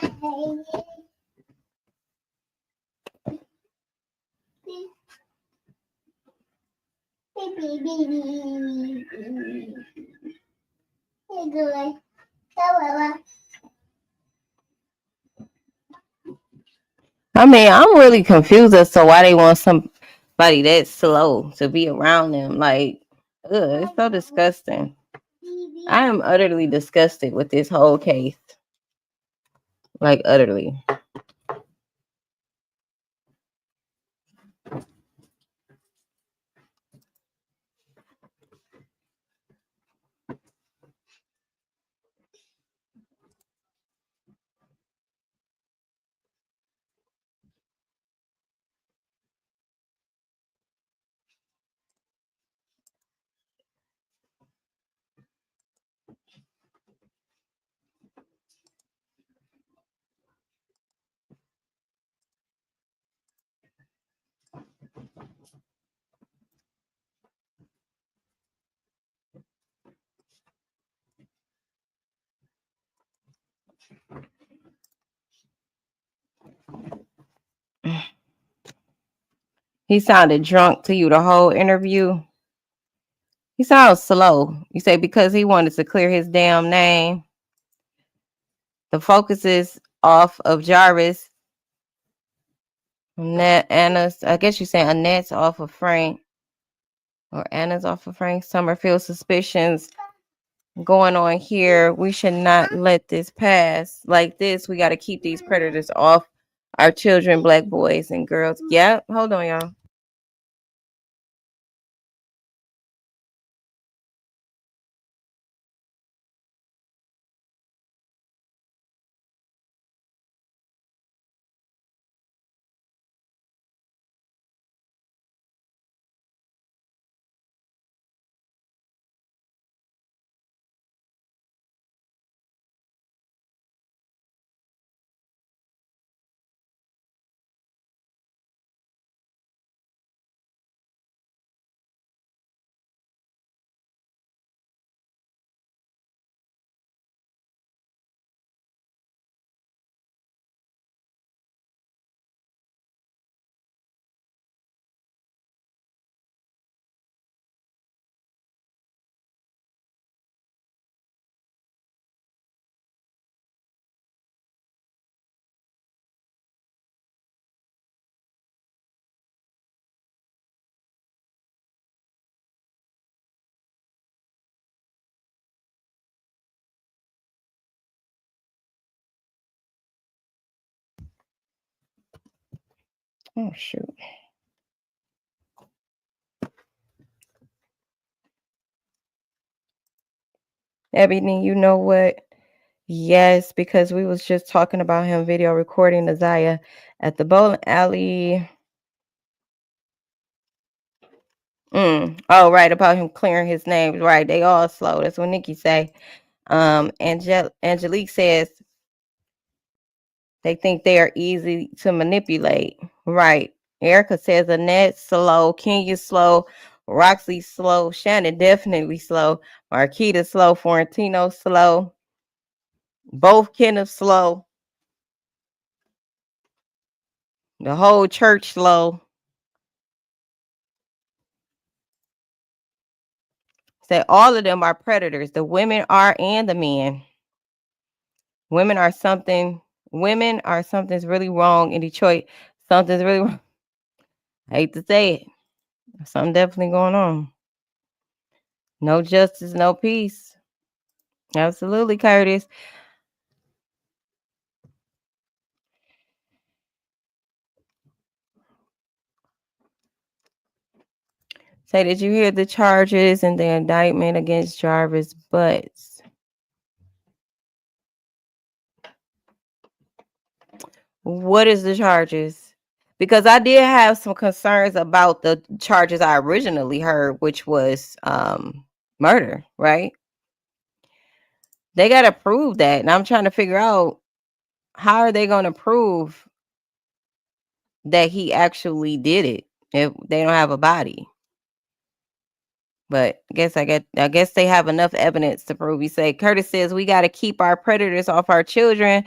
I mean, I'm really confused as to why they want somebody that slow to be around them. Like, ugh, it's so disgusting. I am utterly disgusted with this whole case. Like, utterly. He sounded drunk to you the whole interview. He sounds slow. You say because he wanted to clear his damn name. The focus is off of Jarvis. Anna's, I guess you're saying Annette's off of Frank. Or Anna's off of Frank. Summerfield suspicions going on here. We should not let this pass like this. We got to keep these predators off our children, black boys and girls. Yeah, hold on, y'all. Oh, shoot. Ebony, you know what? Yes, because we was just talking about him video recording Naziyah at the bowling alley. Oh, right, about him clearing his name. Right, they all slow. That's what Nikki say. Angelique says they think they are easy to manipulate. Right. Erica says Annette slow, Kenya slow, Roxy slow, Shannon definitely slow, Marquita slow, Florentino slow, both Kenneth slow, the whole church slow. Say all of them are predators. The women are and the men. Women are something's really wrong in Detroit. Something's really wrong. I hate to say it. Something definitely going on. No justice, no peace. Absolutely, Curtis. Say, did you hear the charges and the indictment against Jarvis Butts? What is the charges? Because I did have some concerns about the charges I originally heard, which was murder, right? They got to prove that. And I'm trying to figure out, how are they going to prove that he actually did it if they don't have a body? But I guess they have enough evidence to prove. You say, Curtis says we got to keep our predators off our children.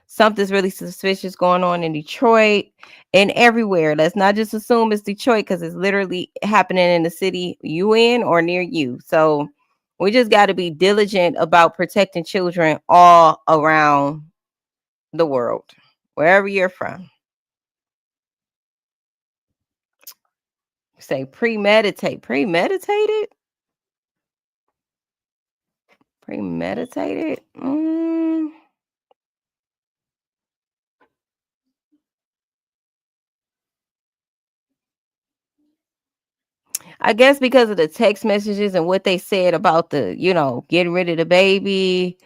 Something's really suspicious going on in Detroit and everywhere. Let's not just assume it's Detroit, because it's literally happening in the city you in or near you. So we just got to be diligent about protecting children all around the world, wherever you're from. Say premeditated. Premeditated? Premeditated? I guess because of the text messages and what they said about the, getting rid of the baby,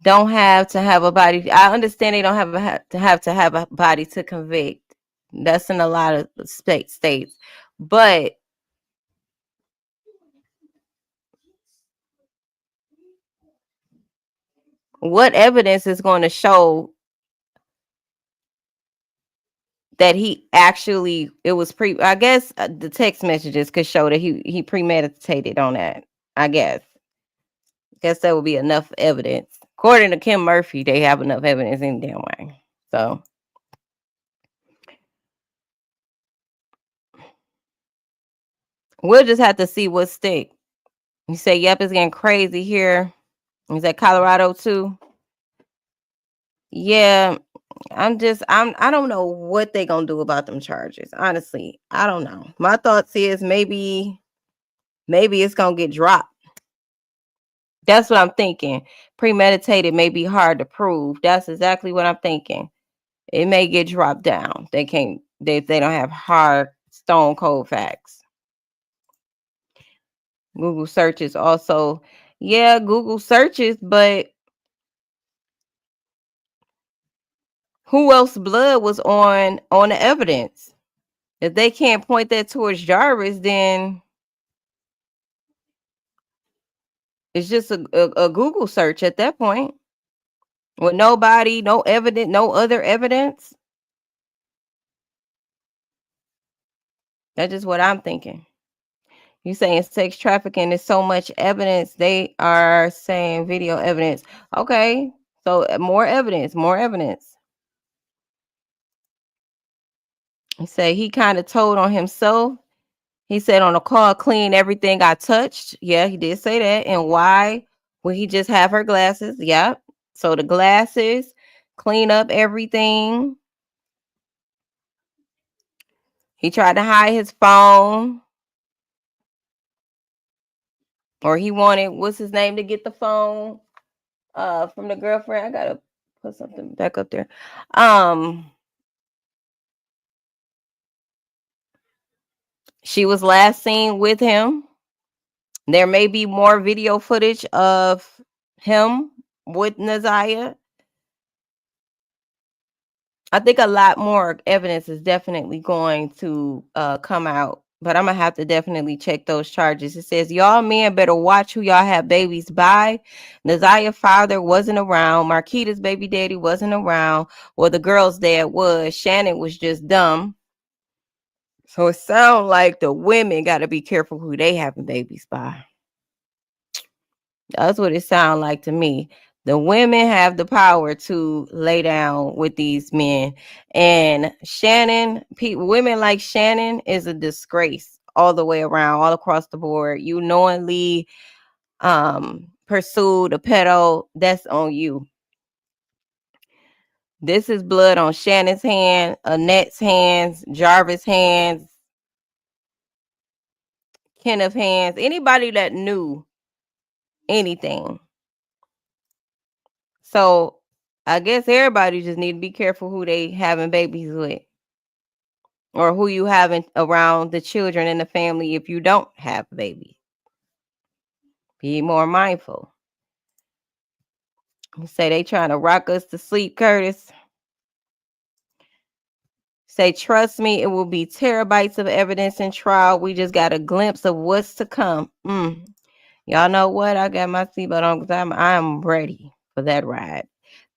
don't have to have a body. I understand they don't have a body to convict. That's in a lot of states. But what evidence is going to show that he actually, it was I guess the text messages could show that he premeditated on that. I guess that would be enough evidence. According to Kim Murphy, they have enough evidence in damn way. So we'll just have to see what stick. You say, yep, it's getting crazy here. Is that Colorado too? Yeah, I don't know what they gonna do about them charges. Honestly, I don't know. My thoughts is maybe it's gonna get dropped. That's what I'm thinking. Premeditated may be hard to prove. That's exactly what I'm thinking. It may get dropped down. They don't have hard stone cold facts. Google searches also. Yeah, Google searches, but who else blood was on the evidence? If they can't point that towards Jarvis, then it's just a Google search at that point. With nobody, no evidence, no other evidence. That's just what I'm thinking. You saying sex trafficking is so much evidence. They are saying video evidence. Okay. So more evidence. He said he kind of told on himself. He said on the call, clean everything I touched. Yeah, he did say that. And why would he just have her glasses? Yep. So the glasses, clean up everything. He tried to hide his phone. Or he wanted, what's his name, to get the phone from the girlfriend. I gotta put something back up there. She was last seen with him. There may be more video footage of him with Naziyah. I think a lot more evidence is definitely going to come out, but I'm gonna have to definitely check those charges. It says, y'all men better watch who y'all have babies by. Naziyah's father wasn't around. Marquita's baby daddy wasn't around. Well, the girl's dad was. Shannon was just dumb. So it sounds like the women got to be careful who they having babies by. That's what it sounds like to me. The women have the power to lay down with these men. And Shannon, women like Shannon is a disgrace all the way around, all across the board. You knowingly pursued a pedo, that's on you. This is blood on Shannon's hand, Annette's hands, Jarvis' hands, Kenneth's hands, anybody that knew anything. So I guess everybody just need to be careful who they having babies with, or who you having around the children in the family if you don't have a baby. Be more mindful. You say they trying to rock us to sleep, Curtis. Say, trust me, it will be terabytes of evidence in trial. We just got a glimpse of what's to come. Y'all know what? I got my seatbelt on because I'm ready for that ride.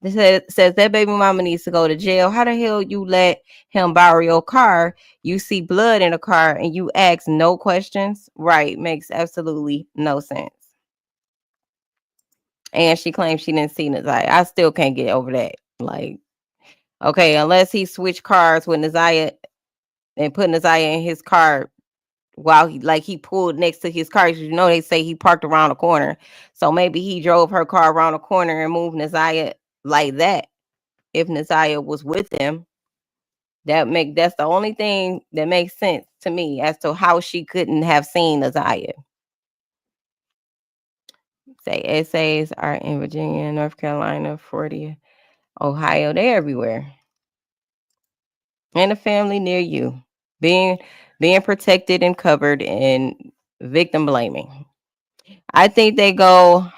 This says that baby mama needs to go to jail. How the hell you let him borrow your car? You see blood in the car and you ask no questions? Right. Makes absolutely no sense. And she claims she didn't see Naziyah. I still can't get over that. Like, okay, unless he switched cars with Naziyah and put Naziyah in his car while he pulled next to his car. You know, they say he parked around the corner. So maybe he drove her car around the corner and moved Naziyah like that. If Naziyah was with him, that's the only thing that makes sense to me as to how she couldn't have seen Naziyah. Say essays are in Virginia, North Carolina, 40, Ohio. They're everywhere. And a family near you. Being protected and covered and victim blaming. I think they're gonna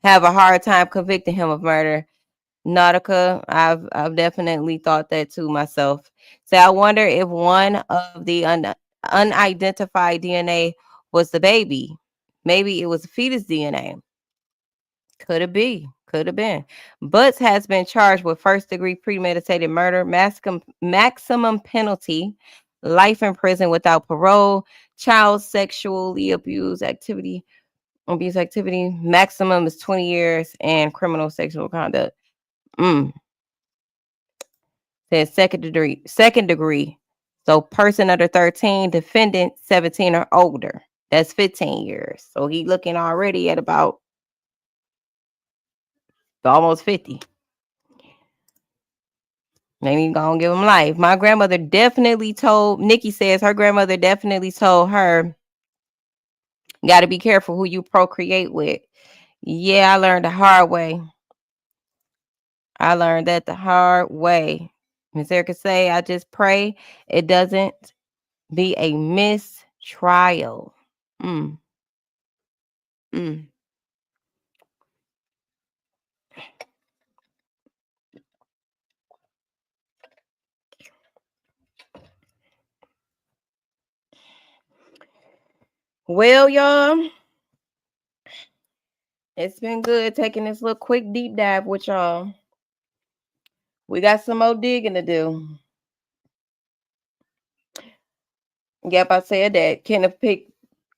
have a hard time convicting him of murder. Nautica, I've definitely thought that too myself. So I wonder if one of the unidentified DNA was the baby. Maybe it was fetus DNA. Could it be? Could have been. Butts has been charged with first-degree premeditated murder, maximum penalty, life in prison without parole, child sexually abuse activity, maximum is 20 years, and criminal sexual conduct. Says second degree. So person under 13, defendant 17 or older. That's 15 years. So he looking already at about almost 50. Maybe gonna give him life. My grandmother definitely told, Nikki says her grandmother definitely told her, got to be careful who you procreate with. Yeah, I learned the hard way. I learned that the hard way. Miss Erica say, I just pray it doesn't be a mistrial. Well, y'all, it's been good taking this little quick deep dive with y'all. We got some more digging to do. Yep, I said that.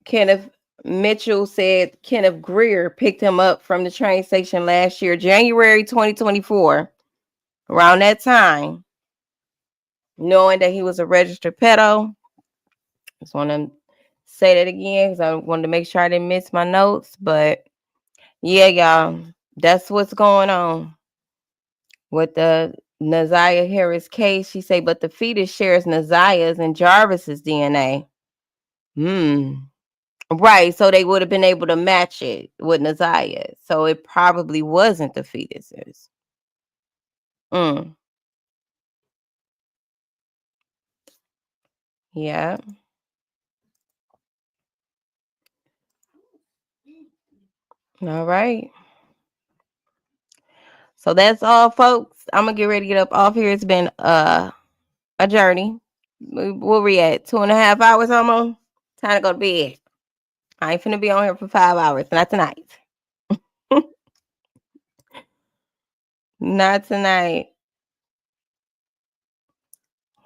Kenneth Mitchell said Kenneth Greer picked him up from the train station last year, January 2024, around that time, knowing that he was a registered pedo. Just want to say that again because I wanted to make sure I didn't miss my notes. But yeah, y'all, that's what's going on with the Naziyah Harris case. She say, but the fetus shares Naziyah's and Jarvis's DNA. Right, so they would have been able to match it with Naziyah. So it probably wasn't the fetuses. Yeah. All right. So that's all, folks. I'm gonna get ready to get up off here. It's been a journey. Where we at? 2.5 hours almost. Time to go to bed. I ain't finna be on here for 5 hours. Not tonight. Not tonight.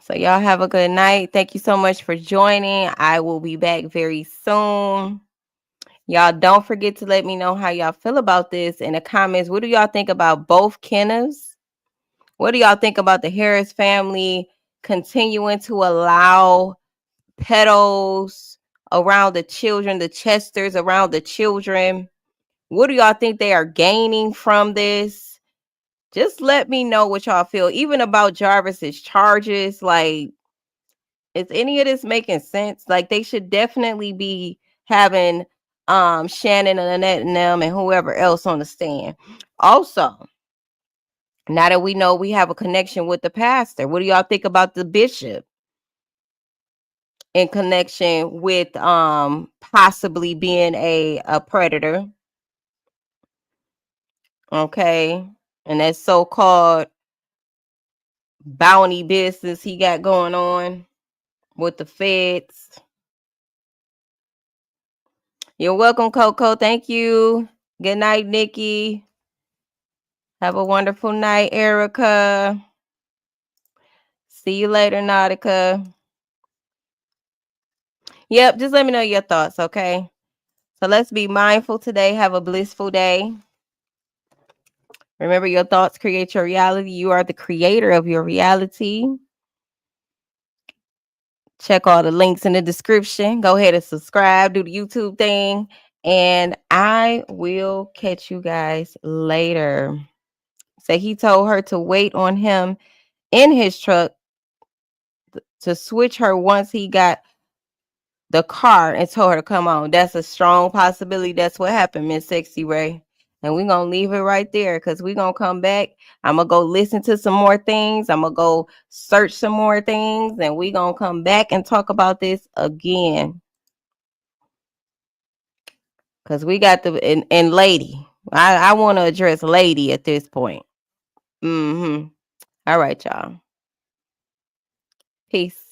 So y'all have a good night. Thank you so much for joining. I will be back very soon. Y'all don't forget to let me know how y'all feel about this in the comments. What do y'all think about both Kenneths? What do y'all think about the Harris family continuing to allow pedos around the children, the Chesters around the children? What do y'all think they are gaining from this? Just let me know what y'all feel, even about Jarvis's charges. Like, is any of this making sense? Like, they should definitely be having Shannon and Annette and them and whoever else on the stand. Also, now that we know we have a connection with the pastor, what do y'all think about the bishop in connection with possibly being a predator? Okay. And that so-called bounty business he got going on with the feds. You're welcome, Coco. Thank you. Good night, Nikki. Have a wonderful night, Erica. See you later, Nautica. Yep, just let me know your thoughts, okay? So let's be mindful today. Have a blissful day. Remember, your thoughts create your reality. You are the creator of your reality. Check all the links in the description. Go ahead and subscribe, do the YouTube thing, and I will catch you guys later. So he told her to wait on him in his truck to switch her once he got the car and told her to come on. That's a strong possibility. That's what happened, Miss Sexy Ray. And we're going to leave it right there because we're going to come back. I'm going to go listen to some more things. I'm going to go search some more things. And we're going to come back and talk about this again. Because we got the, and lady. I want to address lady at this point. All right, y'all. Peace.